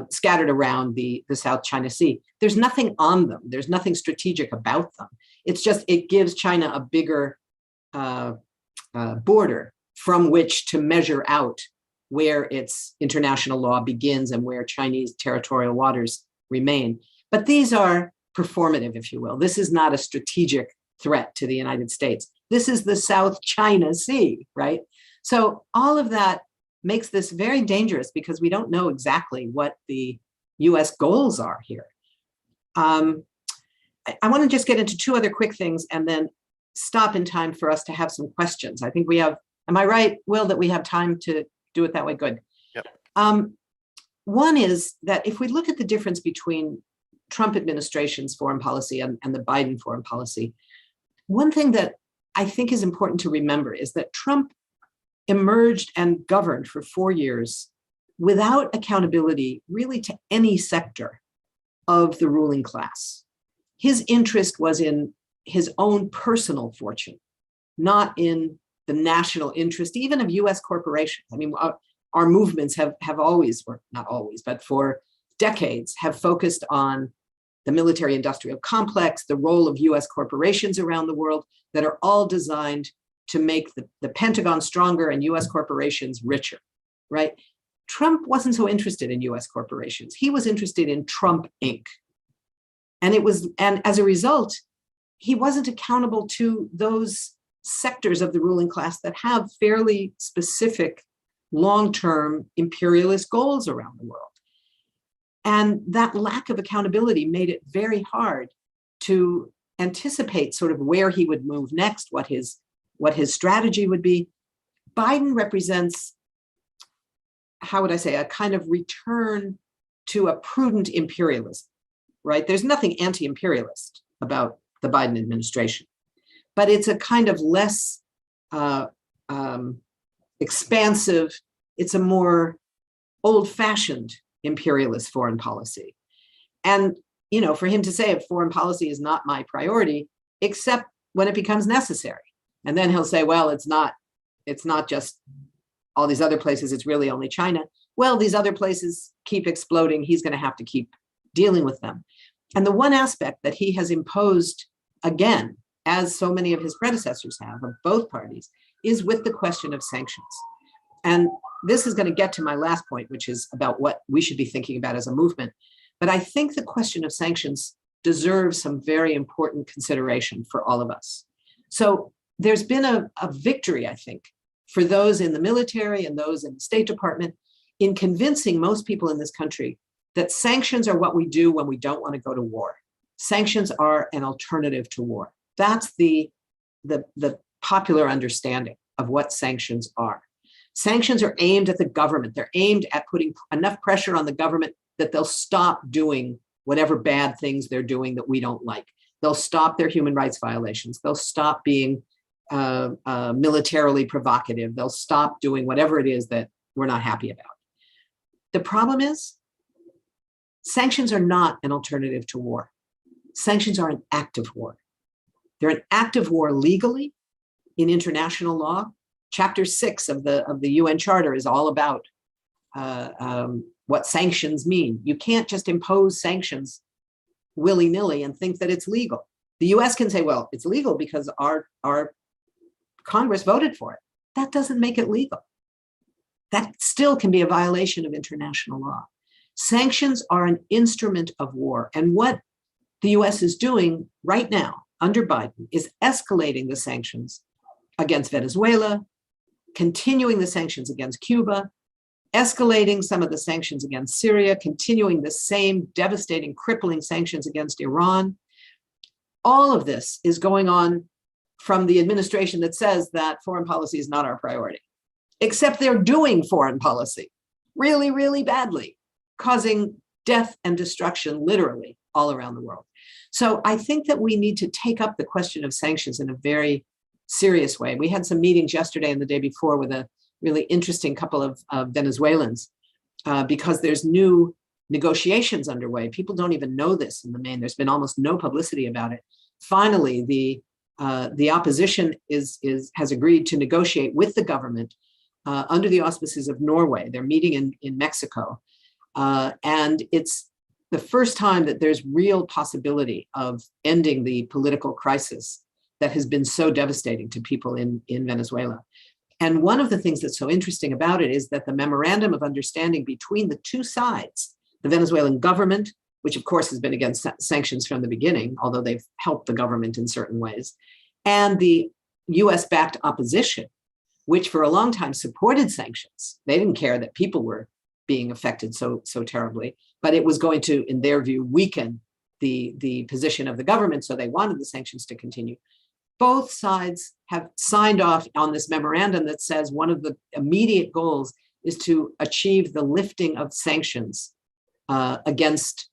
scattered around the South China Sea. There's nothing on them. There's nothing strategic about them. It's just, it gives China a bigger border from which to measure out where its international law begins and where Chinese territorial waters remain. But these are performative, if you will. This is not a strategic threat to the United States. This is the South China Sea, right? So all of that makes this very dangerous because we don't know exactly what the US goals are here. I want to just get into two other quick things and then stop in time for us to have some questions. I think we have, am I right, Will, that we have time to do it that way? Good. Yep. One is that if we look at the difference between Trump administration's foreign policy and the Biden foreign policy, one thing that I think is important to remember is that Trump emerged and governed for 4 years without accountability really to any sector of the ruling class. His interest was in his own personal fortune, not in the national interest, even of US corporations. I mean, our movements have always, or not always, but for decades have focused on the military industrial complex, the role of US corporations around the world that are all designed to make the Pentagon stronger and US corporations richer, right? Trump wasn't so interested in US corporations. He was interested in Trump Inc. And as a result, he wasn't accountable to those sectors of the ruling class that have fairly specific long-term imperialist goals around the world. And that lack of accountability made it very hard to anticipate sort of where he would move next, what his strategy would be. Biden represents, how would I say, a kind of return to a prudent imperialism, right? There's nothing anti-imperialist about the Biden administration, but it's a kind of less expansive, it's a more old-fashioned imperialist foreign policy. And, you know, for him to say foreign policy is not my priority, except when it becomes necessary. And then he'll say, well, it's not just all these other places, it's really only China. Well, these other places keep exploding. He's going to have to keep dealing with them. And the one aspect that he has imposed, again, as so many of his predecessors have, of both parties, is with the question of sanctions. And this is going to get to my last point, which is about what we should be thinking about as a movement. But I think the question of sanctions deserves some very important consideration for all of us. So there's been a victory, I think, for those in the military and those in the State Department in convincing most people in this country that sanctions are what we do when we don't want to go to war. Sanctions are an alternative to war. That's the popular understanding of what sanctions are. Sanctions are aimed at the government. They're aimed at putting enough pressure on the government that they'll stop doing whatever bad things they're doing that we don't like. They'll stop their human rights violations. They'll stop being militarily provocative. They'll stop doing whatever it is that we're not happy about. The problem is, sanctions are not an alternative to war. Sanctions are an act of war. They're an act of war legally in international law. Chapter 6 of the UN Charter is all about what sanctions mean. You can't just impose sanctions willy-nilly and think that it's legal. The US can say, well, it's legal because our Congress voted for it. That doesn't make it legal. That still can be a violation of international law. Sanctions are an instrument of war. And what the US is doing right now under Biden is escalating the sanctions against Venezuela, continuing the sanctions against Cuba, escalating some of the sanctions against Syria, continuing the same devastating, crippling sanctions against Iran. All of this is going on from the administration that says that foreign policy is not our priority, except they're doing foreign policy really, really badly, causing death and destruction literally all around the world. So I think that we need to take up the question of sanctions in a very serious way. We had some meetings yesterday and the day before with a really interesting couple of Venezuelans because there's new negotiations underway. People don't even know this in the main. There's been almost no publicity about it. Finally, the opposition has agreed to negotiate with the government under the auspices of Norway. They're meeting in Mexico. And it's the first time that there's real possibility of ending the political crisis that has been so devastating to people in Venezuela. And one of the things that's so interesting about it is that the memorandum of understanding between the two sides, the Venezuelan government, which of course has been against sanctions from the beginning, although they've helped the government in certain ways, and the US-backed opposition, which for a long time supported sanctions. They didn't care that people were being affected so terribly, but it was going to, in their view, weaken the position of the government, so they wanted the sanctions to continue. Both sides have signed off on this memorandum that says one of the immediate goals is to achieve the lifting of sanctions against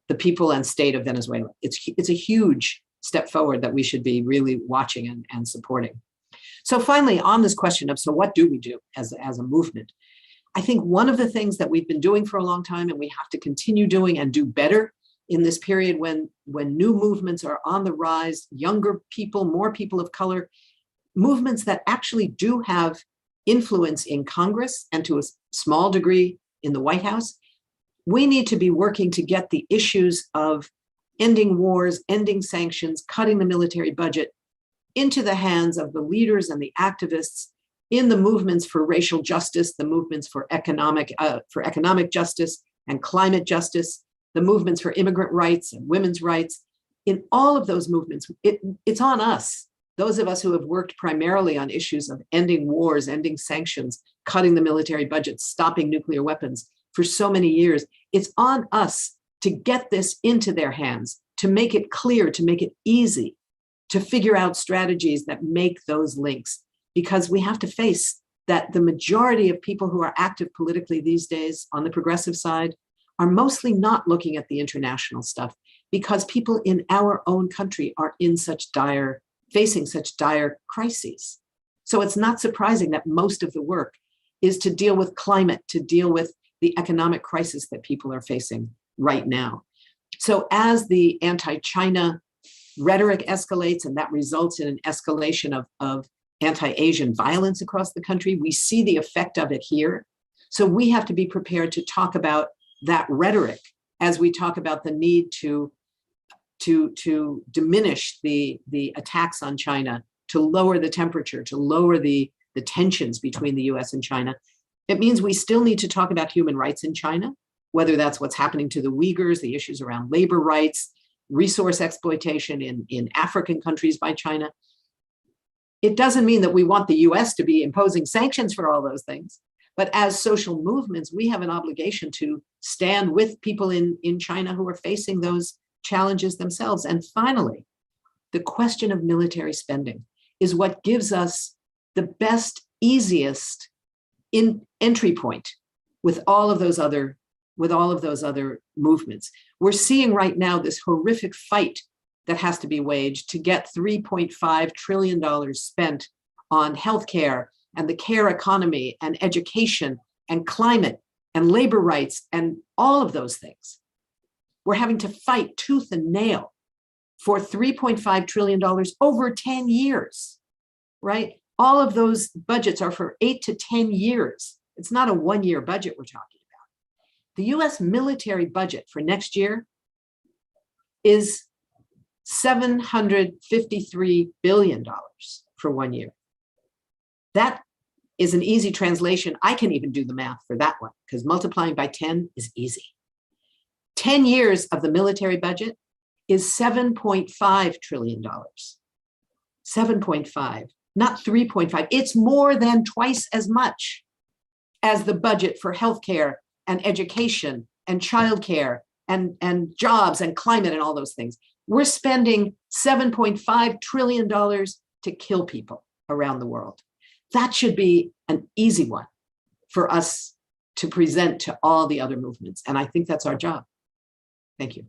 the people and state of Venezuela. It's a huge step forward that we should be really watching and supporting. So finally, on this question of, so what do we do as a movement? I think one of the things that we've been doing for a long time and we have to continue doing and do better in this period when new movements are on the rise, younger people, more people of color, movements that actually do have influence in Congress and to a small degree in the White House, we need to be working to get the issues of ending wars, ending sanctions, cutting the military budget into the hands of the leaders and the activists in the movements for racial justice, the movements for economic justice and climate justice, the movements for immigrant rights and women's rights. In all of those movements, it's on us, those of us who have worked primarily on issues of ending wars, ending sanctions, cutting the military budget, stopping nuclear weapons for so many years. It's on us to get this into their hands, to make it clear, to make it easy, to figure out strategies that make those links. Because we have to face that the majority of people who are active politically these days on the progressive side are mostly not looking at the international stuff because people in our own country are facing such dire crises. So it's not surprising that most of the work is to deal with climate, to deal with the economic crisis that people are facing right now. So as the anti-China rhetoric escalates and that results in an escalation of anti-Asian violence across the country, we see the effect of it here. So we have to be prepared to talk about that rhetoric as we talk about the need to diminish the attacks on China, to lower the temperature, to lower the tensions between the US and China. It means we still need to talk about human rights in China, whether that's what's happening to the Uyghurs, the issues around labor rights, resource exploitation in African countries by China. It doesn't mean that we want the US to be imposing sanctions for all those things. But as social movements, we have an obligation to stand with people in China who are facing those challenges themselves. And finally, the question of military spending is what gives us the best, easiest entry point with all of those other movements. We're seeing right now this horrific fight that has to be waged to get $3.5 trillion spent on healthcare and the care economy and education and climate and labor rights and all of those things. We're having to fight tooth and nail for $3.5 trillion over 10 years, right? All of those budgets are for 8 to 10 years. It's not a one-year budget we're talking about. The US military budget for next year is $753 billion for 1 year. That is an easy translation. I can even do the math for that one because multiplying by 10 is easy. 10 years of the military budget is $7.5 trillion. 7.5, not 3.5. It's more than twice as much as the budget for healthcare and education and childcare and jobs and climate and all those things. We're spending $7.5 trillion to kill people around the world. That should be an easy one for us to present to all the other movements. And I think that's our job. Thank you.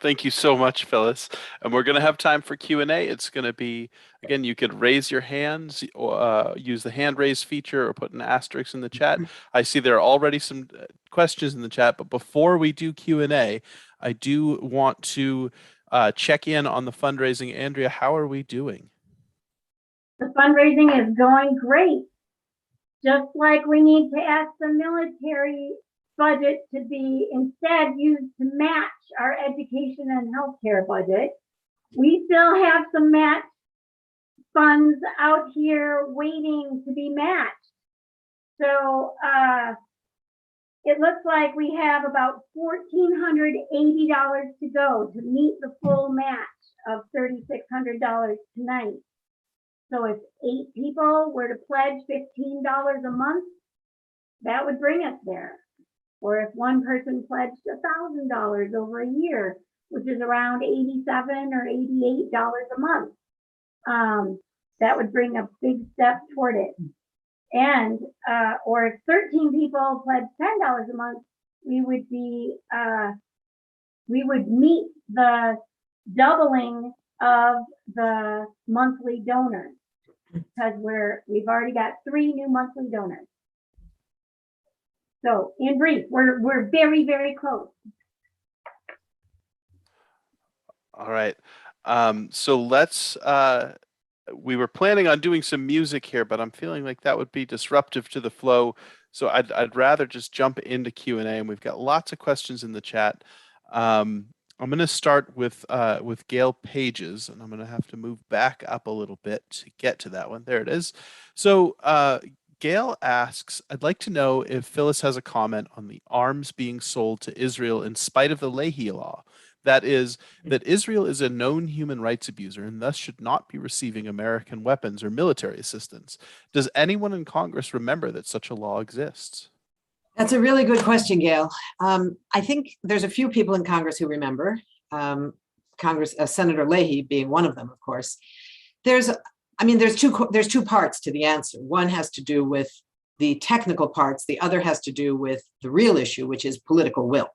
Thank you so much, Phyllis. And we're going to have time for Q&A. It's going to be, again, you could raise your hands, or use the hand raise feature or put an asterisk in the chat. I see there are already some questions in the chat, but before we do Q&A, I do want to check in on the fundraising. Andrea, how are we doing? The fundraising is going great. Just like we need to ask the military budget to be instead used to match our education and healthcare budget, we still have some match funds out here waiting to be matched. So it looks like we have about $1,480 to go to meet the full match of $3,600 tonight. So if 8 people were to pledge $15 a month, that would bring us there. Or if one person pledged $1,000 over a year, which is around $87 or $88 a month, that would bring a big step toward it. And or if 13 people pledged $10 a month, we would meet the doubling of the monthly donors, because we've already got 3 new monthly donors. So in brief, we're very, very close. All right. So let's, we were planning on doing some music here, but I'm feeling like that would be disruptive to the flow. So I'd rather just jump into Q&A, and we've got lots of questions in the chat. I'm going to start with Gail Pages, and I'm going to have to move back up a little bit to get to that one. There it is. So Gail asks, I'd like to know if Phyllis has a comment on the arms being sold to Israel in spite of the Leahy law. That is, that Israel is a known human rights abuser and thus should not be receiving American weapons or military assistance. Does anyone in Congress remember that such a law exists? That's a really good question, Gail. I think there's a few people in Congress who remember, Senator Leahy being one of them, of course. There's two parts to the answer. One has to do with the technical parts. The other has to do with the real issue, which is political will.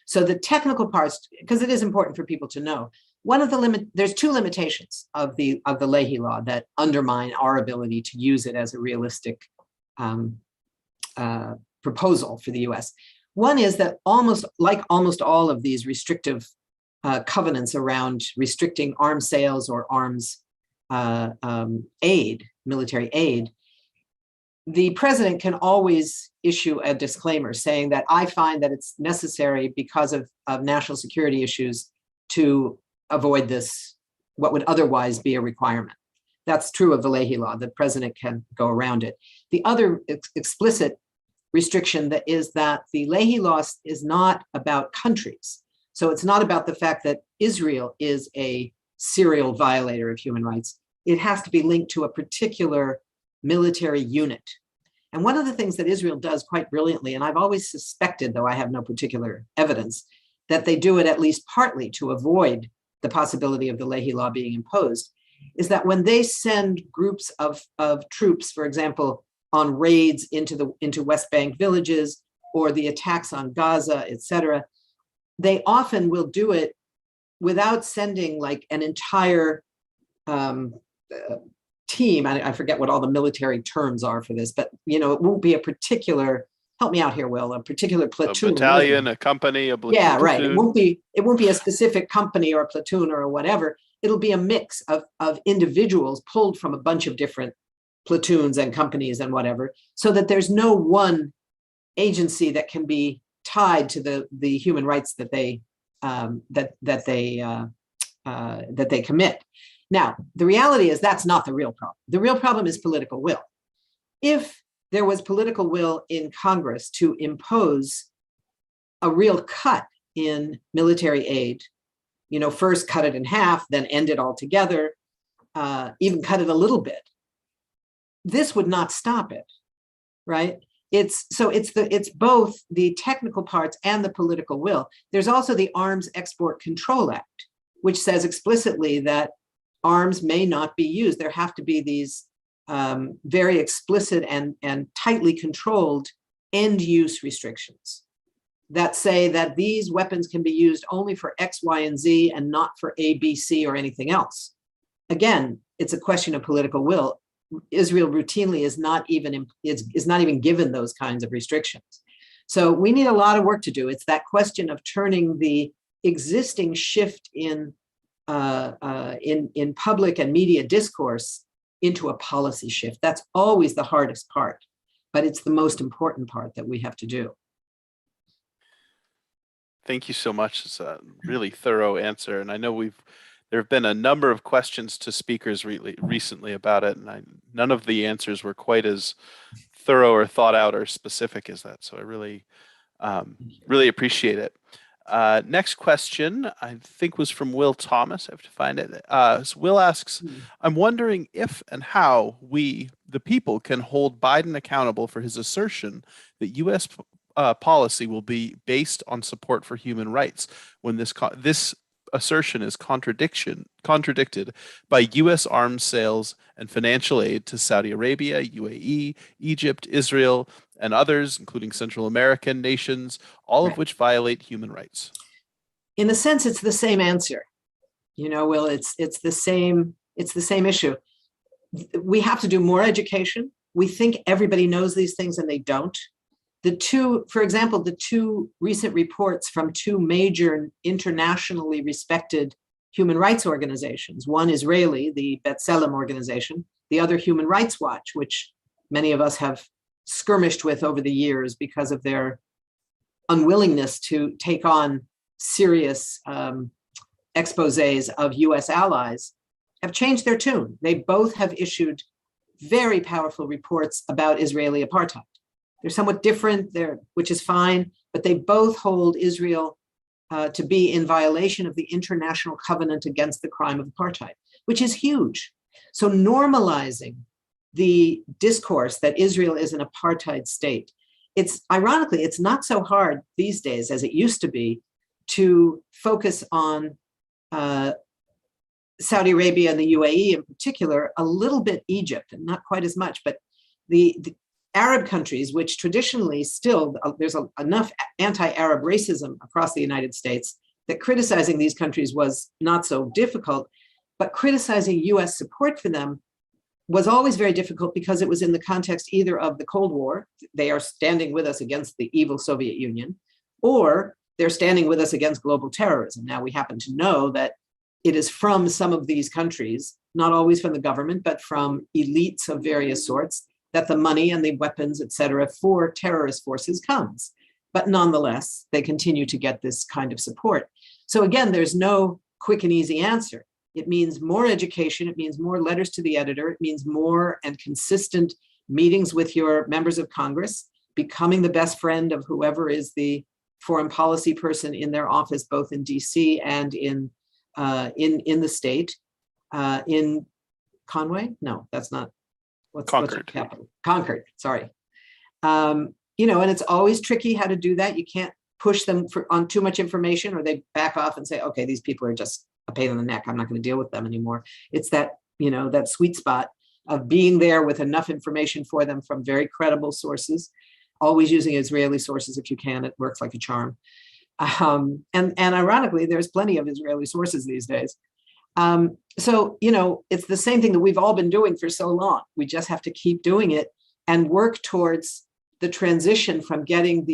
So the technical parts, because it is important for people to know, there's 2 limitations of the Leahy law that undermine our ability to use it as a realistic proposal for the US. One is that almost all of these restrictive covenants around restricting arms sales or arms aid, military aid, the president can always issue a disclaimer saying that I find that it's necessary because of national security issues to avoid this, what would otherwise be a requirement. That's true of the Leahy law. The president can go around it. The other explicit restriction that is that the Leahy law is not about countries. So it's not about the fact that Israel is a serial violator of human rights. It has to be linked to a particular military unit. And one of the things that Israel does quite brilliantly, and I've always suspected, though I have no particular evidence, that they do it at least partly to avoid the possibility of the Leahy law being imposed, is that when they send groups of troops, for example, on raids into West Bank villages or the attacks on Gaza, etc., they often will do it without sending like an entire team. I forget what all the military terms are for this, but it won't be a particular, help me out here, Will, a particular platoon. A battalion, a company, a platoon. Yeah, right. It won't be a specific company or a platoon or whatever. It'll be a mix of individuals pulled from a bunch of different platoons and companies and whatever, so that there's no one agency that can be tied to the human rights that they commit. Now, the reality is that's not the real problem. The real problem is political will. If there was political will in Congress to impose a real cut in military aid, first cut it in half, then end it altogether, even cut it a little bit, this would not stop it, right? It's both the technical parts and the political will. There's also the Arms Export Control Act, which says explicitly that arms may not be used. There have to be these very explicit and tightly controlled end use restrictions that say that these weapons can be used only for X, Y, and Z and not for A, B, C, or anything else. Again, it's a question of political will. Israel routinely is not even given those kinds of restrictions. So we need a lot of work to do. It's that question of turning the existing shift in public and media discourse into a policy shift. That's always the hardest part, but it's the most important part that we have to do. Thank you so much. It's a really thorough answer. And I know there have been a number of questions to speakers recently about it, and none of the answers were quite as thorough or thought out or specific as that. So I really appreciate it. Next question, I think, was from Will Thomas. I have to find it. So Will asks, I'm wondering if and how we, the people, can hold Biden accountable for his assertion that U.S. Policy will be based on support for human rights when this assertion is contradicted by U.S. arms sales and financial aid to Saudi Arabia, UAE, Egypt, Israel, and others, including Central American nations, all of which violate human rights. In a sense, it's the same answer. Will, it's the same issue. We have to do more education. We think everybody knows these things and they don't. For example, the two recent reports from two major internationally respected human rights organizations, one Israeli, the B'Tselem organization, the other Human Rights Watch, which many of us have skirmished with over the years because of their unwillingness to take on serious exposés of US allies, have changed their tune. They both have issued very powerful reports about Israeli apartheid. They're somewhat different, which is fine, but they both hold Israel to be in violation of the International Covenant Against the Crime of Apartheid, which is huge. So normalizing the discourse that Israel is an apartheid state, ironically, it's not so hard these days as it used to be to focus on Saudi Arabia and the UAE in particular, a little bit Egypt, and not quite as much, but the Arab countries, which traditionally still, there's enough anti-Arab racism across the United States that criticizing these countries was not so difficult, but criticizing US support for them was always very difficult because it was in the context either of the Cold War, they are standing with us against the evil Soviet Union, or they're standing with us against global terrorism. Now we happen to know that it is from some of these countries, not always from the government, but from elites of various sorts, that the money and the weapons, et cetera, for terrorist forces comes. But nonetheless, they continue to get this kind of support. So again, there's no quick and easy answer. It means more education, it means more letters to the editor, it means more and consistent meetings with your members of Congress, becoming the best friend of whoever is the foreign policy person in their office, both in DC and in the state. In Conway? No, that's not. What's your capital? Concord, sorry. And it's always tricky how to do that. You can't push them on too much information or they back off and say, okay, these people are just a pain in the neck. I'm not going to deal with them anymore. It's that, that sweet spot of being there with enough information for them from very credible sources, always using Israeli sources if you can. It works like a charm. And ironically, there's plenty of Israeli sources these days. So, it's the same thing that we've all been doing for so long. We just have to keep doing it and work towards the transition from getting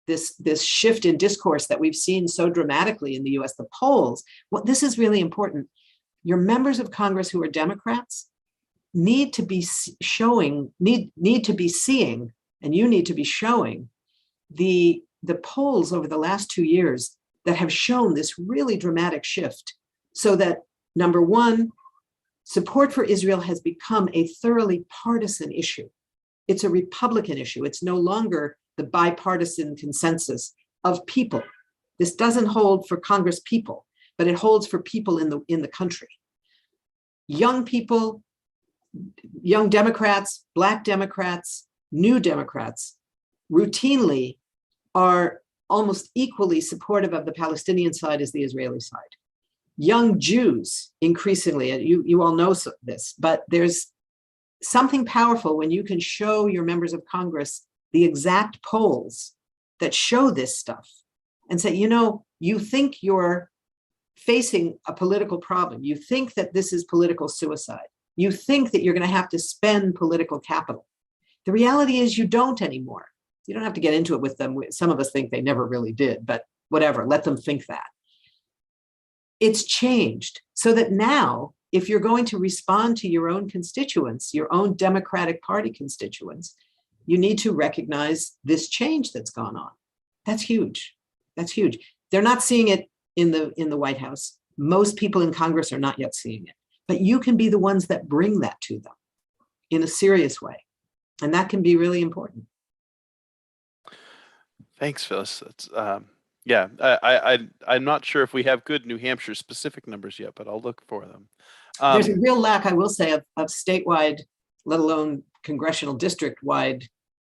this shift in discourse that we've seen so dramatically in the US, the polls. Well, this is really important. Your members of Congress who are Democrats, need to be showing, need to be seeing, and you need to be showing the polls over the last 2 years that have shown this really dramatic shift, so that number one, support for Israel has become a thoroughly partisan issue. It's a Republican issue. It's no longer the bipartisan consensus of people. This doesn't hold for Congress people, but it holds for people in the country. Young people, young Democrats, Black Democrats, new Democrats routinely are almost equally supportive of the Palestinian side as the Israeli side. Young Jews, increasingly, and you all know this, but there's something powerful when you can show your members of Congress the exact polls that show this stuff and say, you know, you think you're facing a political problem. You think that this is political suicide. You think that you're going to have to spend political capital. The reality is you don't anymore. You don't have to get into it with them. Some of us think they never really did, but whatever, let them think that. It's changed so that now, if you're going to respond to your own constituents, your own Democratic Party constituents, you need to recognize this change that's gone on. That's huge. That's huge. They're not seeing it in the White House. Most people in Congress are not yet seeing it, but you can be the ones that bring that to them in a serious way. And that can be really important. Thanks, Phyllis. That's, yeah, I'm not sure if we have good New Hampshire specific numbers yet, but I'll look for them. There's a real lack, I will say, of statewide, let alone congressional district-wide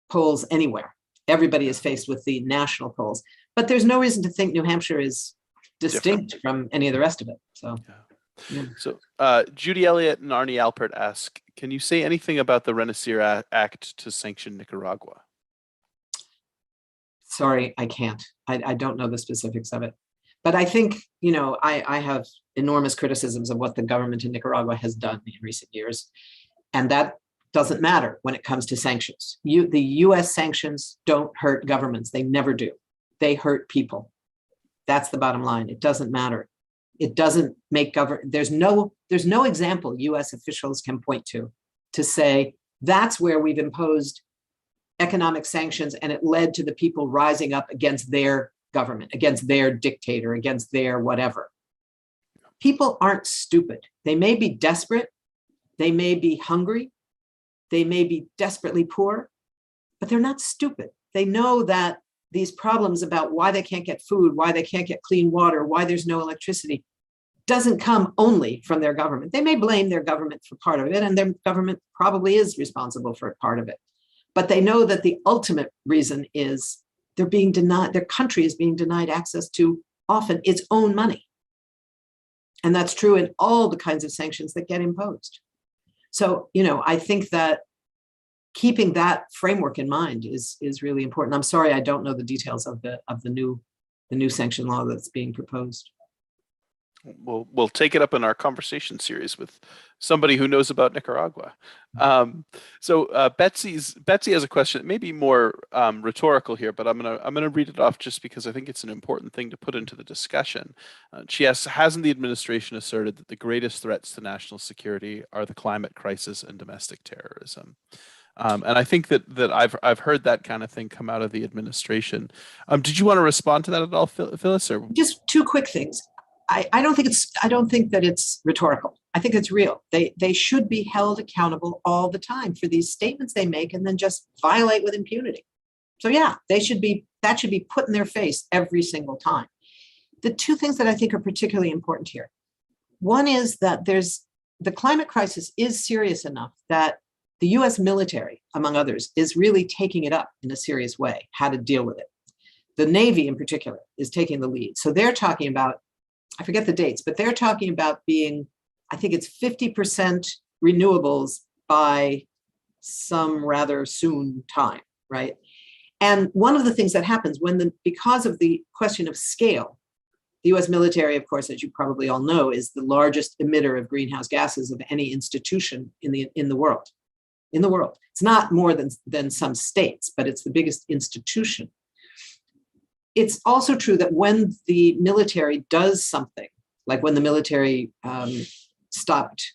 polls anywhere. Everybody is faced with the national polls, but there's no reason to think New Hampshire is distinct from any of the rest of it. So, yeah. So Judy Elliott and Arnie Alpert ask, can you say anything about the Renasir Act to sanction Nicaragua? Sorry, I can't. I don't know the specifics of it. But I think, you know, I have enormous criticisms of what the government in Nicaragua has done in recent years. And that doesn't matter when it comes to sanctions. The US sanctions don't hurt governments. They never do. They hurt people. That's the bottom line. It doesn't matter. It doesn't make there's no example US officials can point to say that's where we've imposed economic sanctions and it led to the people rising up against their government, against their dictator, against their whatever. People aren't stupid. They may be desperate. They may be hungry. They may be desperately poor, but they're not stupid. They know that these problems about why they can't get food, why they can't get clean water, why there's no electricity, doesn't come only from their government. They may blame their government for part of it, and their government probably is responsible for part of it. But they know that the ultimate reason is they're being denied, their country is being denied access to often its own money. And that's true in all the kinds of sanctions that get imposed. So, you know, I think that keeping that framework in mind is really important. I'm sorry, I don't know the details of the new sanction law that's being proposed. We'll take it up in our conversation series with somebody who knows about Nicaragua. So Betsy has a question. It may be more rhetorical here, but I'm gonna read it off just because I think it's an important thing to put into the discussion. She asks, hasn't the administration asserted that the greatest threats to national security are the climate crisis and domestic terrorism? And I think that I've heard that kind of thing come out of the administration. Did you want to respond to that at all, Phyllis? Or just two quick things. I don't think that it's rhetorical. I think it's real. They should be held accountable all the time for these statements they make and then just violate with impunity. So yeah, that should be put in their face every single time. The two things that I think are particularly important here. One is that the climate crisis is serious enough that the US military, among others, is really taking it up in a serious way, how to deal with it. The Navy in particular is taking the lead. So they're talking about, I forget the dates, but they're talking about being, I think it's 50% renewables by some rather soon time, right? And one of the things that happens because of the question of scale, the US military, of course, as you probably all know, is the largest emitter of greenhouse gases of any institution in the world. In the world. It's not more than some states, but it's the biggest institution. It's also true that when the military does something, like when the military stopped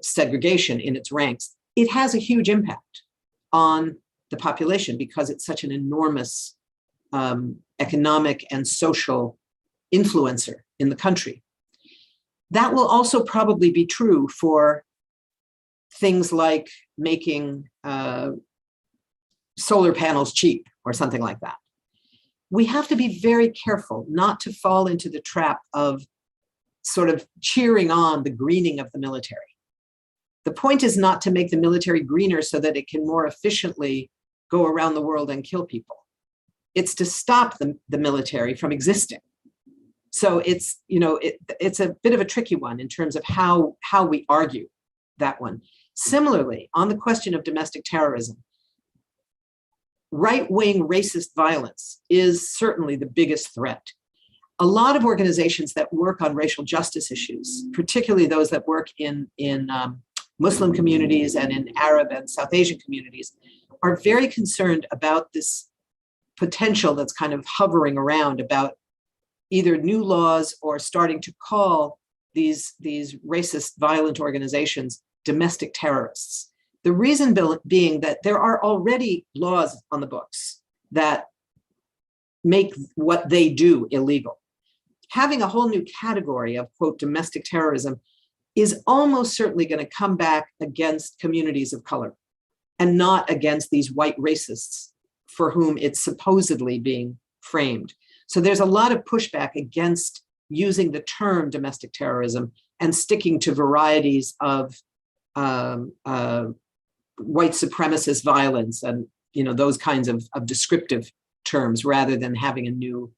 segregation in its ranks, it has a huge impact on the population because it's such an enormous economic and social influencer in the country. That will also probably be true for things like making solar panels cheap or something like that. We have to be very careful not to fall into the trap of sort of cheering on the greening of the military. The point is not to make the military greener so that it can more efficiently go around the world and kill people. It's to stop the military from existing. So it's, you know, it's a bit of a tricky one in terms of how we argue that one. Similarly, on the question of domestic terrorism, right-wing racist violence is certainly the biggest threat. A lot of organizations that work on racial justice issues, particularly those that work in Muslim communities and in Arab and South Asian communities, are very concerned about this potential that's kind of hovering around about either new laws or starting to call these racist violent organizations domestic terrorists. The reason being that there are already laws on the books that make what they do illegal. Having a whole new category of, quote, domestic terrorism is almost certainly going to come back against communities of color and not against these white racists for whom it's supposedly being framed. So there's a lot of pushback against using the term domestic terrorism and sticking to varieties of white supremacist violence and, you know, those kinds of descriptive terms rather than having a new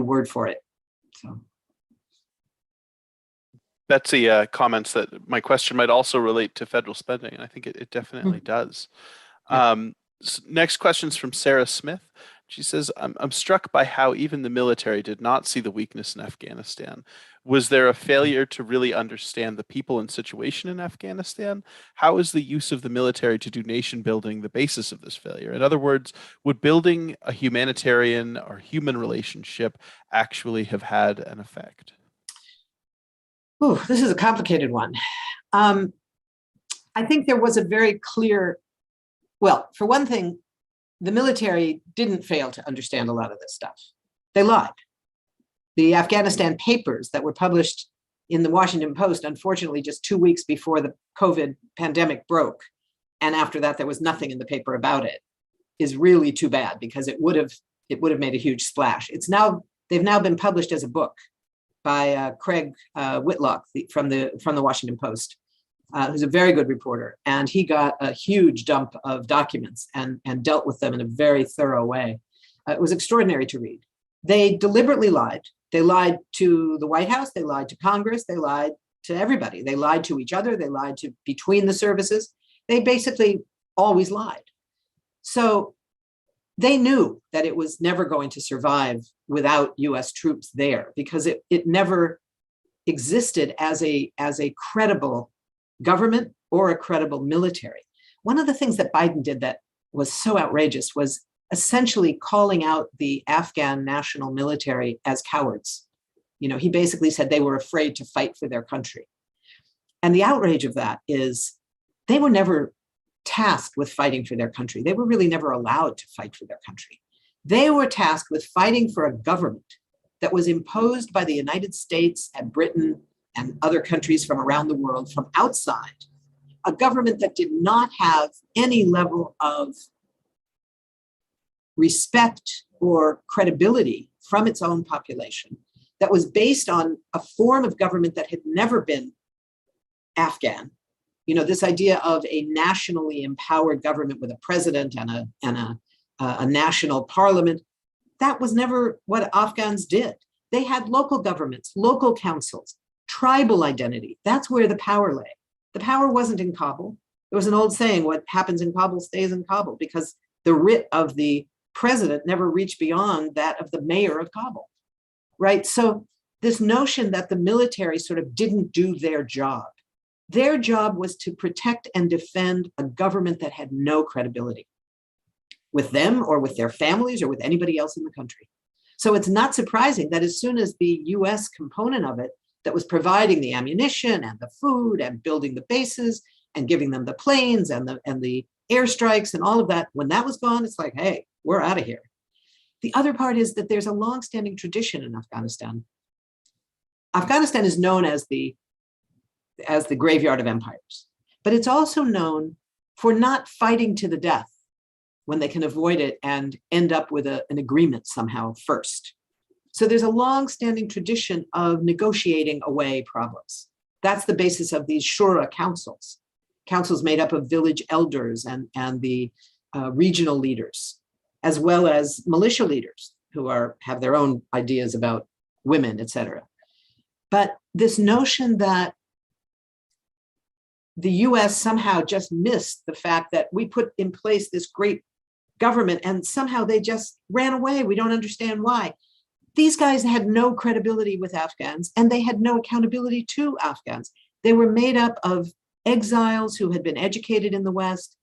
word for it. So. Betsy comments that my question might also relate to federal spending, and I think it definitely does. Yeah. Next question is from Sarah Smith. She says, I'm struck by how even the military did not see the weakness in Afghanistan. Was there a failure to really understand the people and situation in Afghanistan? How is the use of the military to do nation building the basis of this failure? In other words, would building a humanitarian or human relationship actually have had an effect? Oh, this is a complicated one. I think there was a very clear, well, for one thing, the military didn't fail to understand a lot of this stuff. They lied. The Afghanistan papers that were published in the Washington Post, unfortunately, just 2 weeks before the COVID pandemic broke, and after that, there was nothing in the paper about it, is really too bad because it would have made a huge splash. They've now been published as a book by Craig Whitlock from the Washington Post, who's a very good reporter, and he got a huge dump of documents and dealt with them in a very thorough way. It was extraordinary to read. They deliberately lied. They lied to the White House, they lied to Congress, they lied to everybody. They lied to each other, they lied to between the services. They basically always lied. So they knew that it was never going to survive without US troops there because it never existed as a credible government or a credible military. One of the things that Biden did that was so outrageous was essentially calling out the Afghan national military as cowards. You know, he basically said they were afraid to fight for their country. And the outrage of that is they were never tasked with fighting for their country. They were really never allowed to fight for their country. They were tasked with fighting for a government that was imposed by the United States and Britain and other countries from around the world from outside, a government that did not have any level of respect or credibility from its own population, that was based on a form of government that had never been Afghan. You know, this idea of a nationally empowered government with a president and a national parliament, that was never what Afghans did. They had local governments, local councils, tribal identity. That's where the power lay. The power wasn't in Kabul. There was an old saying, what happens in Kabul stays in Kabul, because the writ of the president never reached beyond that of the mayor of Kabul, right? So this notion that the military sort of didn't do their job. Their job was to protect and defend a government that had no credibility with them or with their families or with anybody else in the country. So it's not surprising that as soon as the US component of it, that was providing the ammunition and the food and building the bases and giving them the planes and the airstrikes and all of that, when that was gone, it's like, hey, we're out of here. The other part is that there's a long-standing tradition in Afghanistan. Afghanistan is known as the graveyard of empires, but it's also known for not fighting to the death when they can avoid it and end up with an agreement somehow first. So there's a long-standing tradition of negotiating away problems. That's the basis of these shura councils made up of village elders and the regional leaders, as well as militia leaders who have their own ideas about women, etc. But this notion that the US somehow just missed the fact that we put in place this great government and somehow they just ran away. We don't understand why. These guys had no credibility with Afghans and they had no accountability to Afghans. They were made up of exiles who had been educated in the West,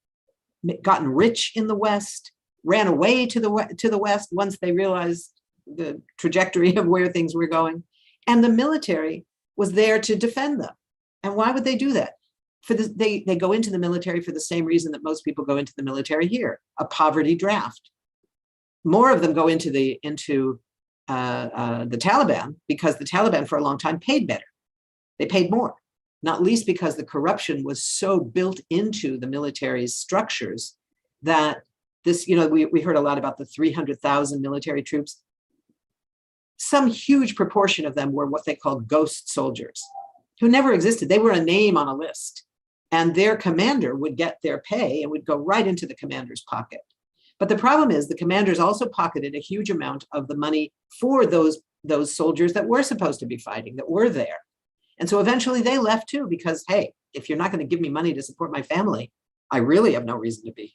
gotten rich in the West, ran away to the West once they realized the trajectory of where things were going. And the military was there to defend them. And why would they do that? They go into the military for the same reason that most people go into the military here, a poverty draft. More of them go into the Taliban because the Taliban for a long time paid better. They paid more, not least because the corruption was so built into the military's structures that this, we heard a lot about the 300,000 military troops. Some huge proportion of them were what they called ghost soldiers who never existed. They were a name on a list and their commander would get their pay and would go right into the commander's pocket. But the problem is the commanders also pocketed a huge amount of the money for those soldiers that were supposed to be fighting, that were there. And so eventually they left too, because, hey, if you're not going to give me money to support my family, I really have no reason to be here.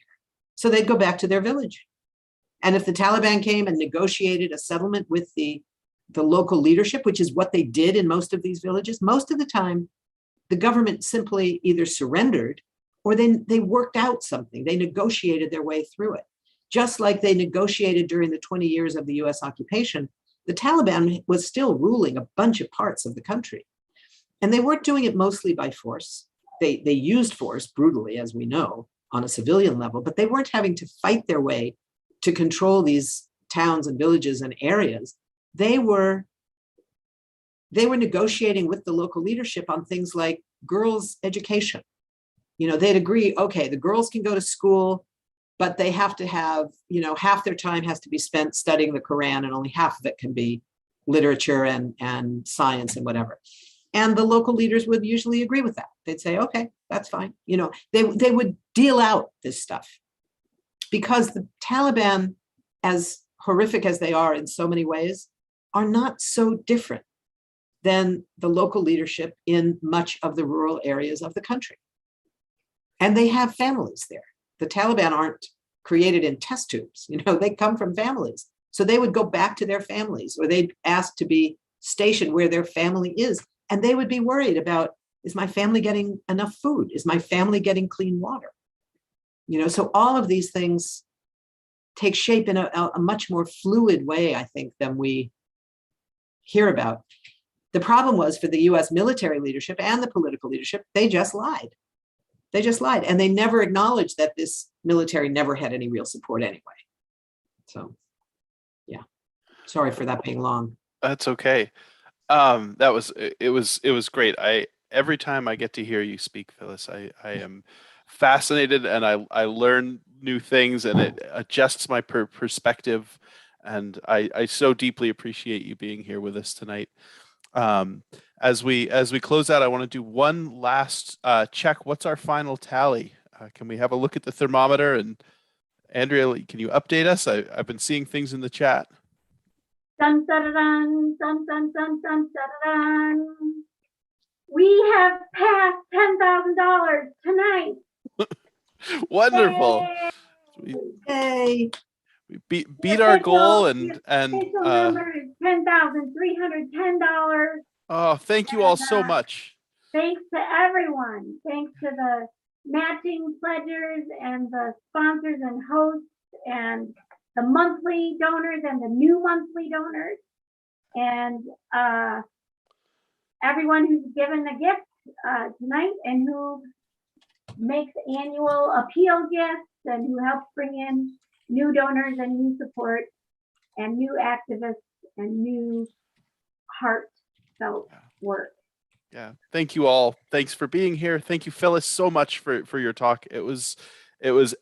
So they'd go back to their village. And if the Taliban came and negotiated a settlement with the local leadership, which is what they did in most of these villages, most of the time, the government simply either surrendered or they worked out something. They negotiated their way through it. Just like they negotiated during the 20 years of the US occupation, the Taliban was still ruling a bunch of parts of the country. And they weren't doing it mostly by force. They used force brutally, as we know, on a civilian level, but they weren't having to fight their way to control these towns and villages and areas. They were negotiating with the local leadership on things like girls' education. They'd agree, okay, the girls can go to school, but they have to have, half their time has to be spent studying the Quran and only half of it can be literature and science and whatever. And the local leaders would usually agree with that. They'd say, okay, that's fine. They would deal out this stuff because the Taliban, as horrific as they are in so many ways, are not so different than the local leadership in much of the rural areas of the country. And they have families there. The Taliban aren't created in test tubes, they come from families. So they would go back to their families or they'd ask to be stationed where their family is. And they would be worried about, is my family getting enough food? Is my family getting clean water? So all of these things take shape in a much more fluid way, I think, than we hear about. The problem was for the US military leadership and the political leadership, they just lied. They just lied. And they never acknowledged that this military never had any real support anyway. So, yeah, sorry for that being long. That's okay. It was great. Every time I get to hear you speak, Phyllis, I am fascinated and I learn new things and it adjusts my perspective. And I so deeply appreciate you being here with us tonight. As we close out, I want to do one last check. What's our final tally? Can we have a look at the thermometer? And Andrea, can you update us? I've been seeing things in the chat. Dun, dun, dun, dun, dun, dun, dun, dun, dun. We have passed $10,000 tonight. Wonderful. Yay. We beat our goal and official number is $10,310. oh, thank you all so much. Thanks to everyone. Thanks to the matching pledgers and the sponsors and hosts and the monthly donors and the new monthly donors. And everyone who's given a gift tonight and who makes annual appeal gifts and who helps bring in new donors and new support and new activists and new heartfelt work. Yeah. Thank you all. Thanks for being here. Thank you, Phyllis, so much for your talk. It was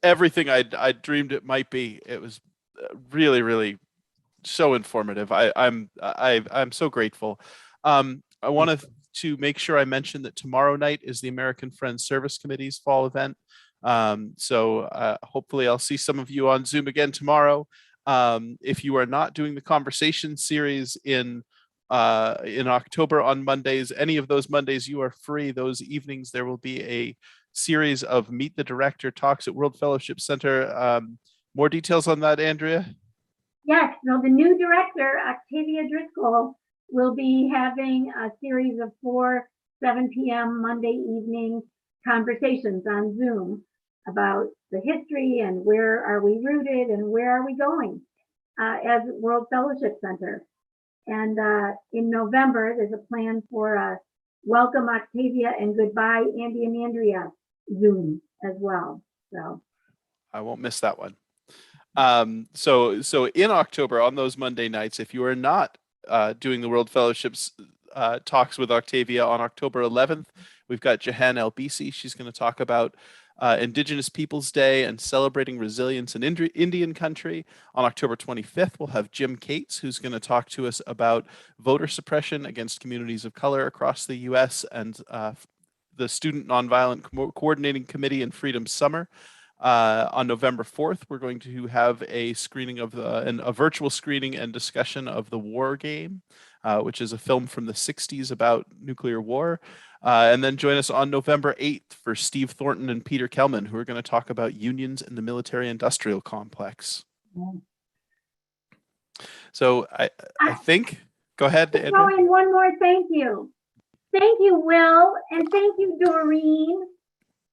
everything I dreamed it might be. It was really, really so informative. I'm so grateful. I wanted to make sure I mention that tomorrow night is the American Friends Service Committee's fall event. So hopefully I'll see some of you on Zoom again tomorrow. If you are not doing the conversation series in October on Mondays, any of those Mondays you are free. Those evenings there will be a series of Meet the Director talks at World Fellowship Center. More details on that, Andrea? Yes, so the new director, Octavia Driscoll, will be having a series of 7 p.m. Monday evening conversations on Zoom about the history and where are we rooted and where are we going as World Fellowship Center. And in November, there's a plan for a Welcome Octavia and Goodbye Andy and Andrea Zoom as well. So I won't miss that one. So in October on those Monday nights, if you are not doing the World Fellowships talks with Octavia on October 11th, we've got Jahan Elbisi. She's going to talk about Indigenous Peoples Day and celebrating resilience in Indian country. On October 25th, we'll have Jim Cates, who's going to talk to us about voter suppression against communities of color across the U.S. and the Student Nonviolent Coordinating Committee and Freedom Summer. On November 4th, we're going to have a screening of a virtual screening and discussion of The War Game, which is a film from the 60s about nuclear war. And then join us on November 8th for Steve Thornton and Peter Kelman, who are going to talk about unions in the military-industrial complex. So I think, go ahead, Andrew. Throw in one more thank you. Thank you, Will, and thank you, Doreen.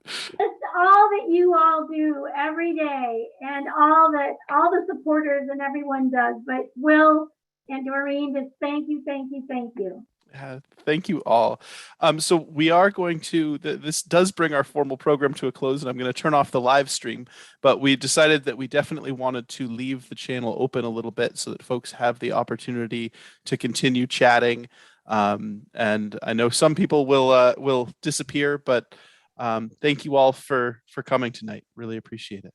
Just all that you all do every day and all the supporters and everyone does. But Will and Doreen, just thank you, thank you, thank you. Thank you all. So we are going to, this does bring our formal program to a close, and I'm going to turn off the live stream, but we decided that we definitely wanted to leave the channel open a little bit so that folks have the opportunity to continue chatting. And I know some people will disappear, but thank you all for coming tonight. Really appreciate it.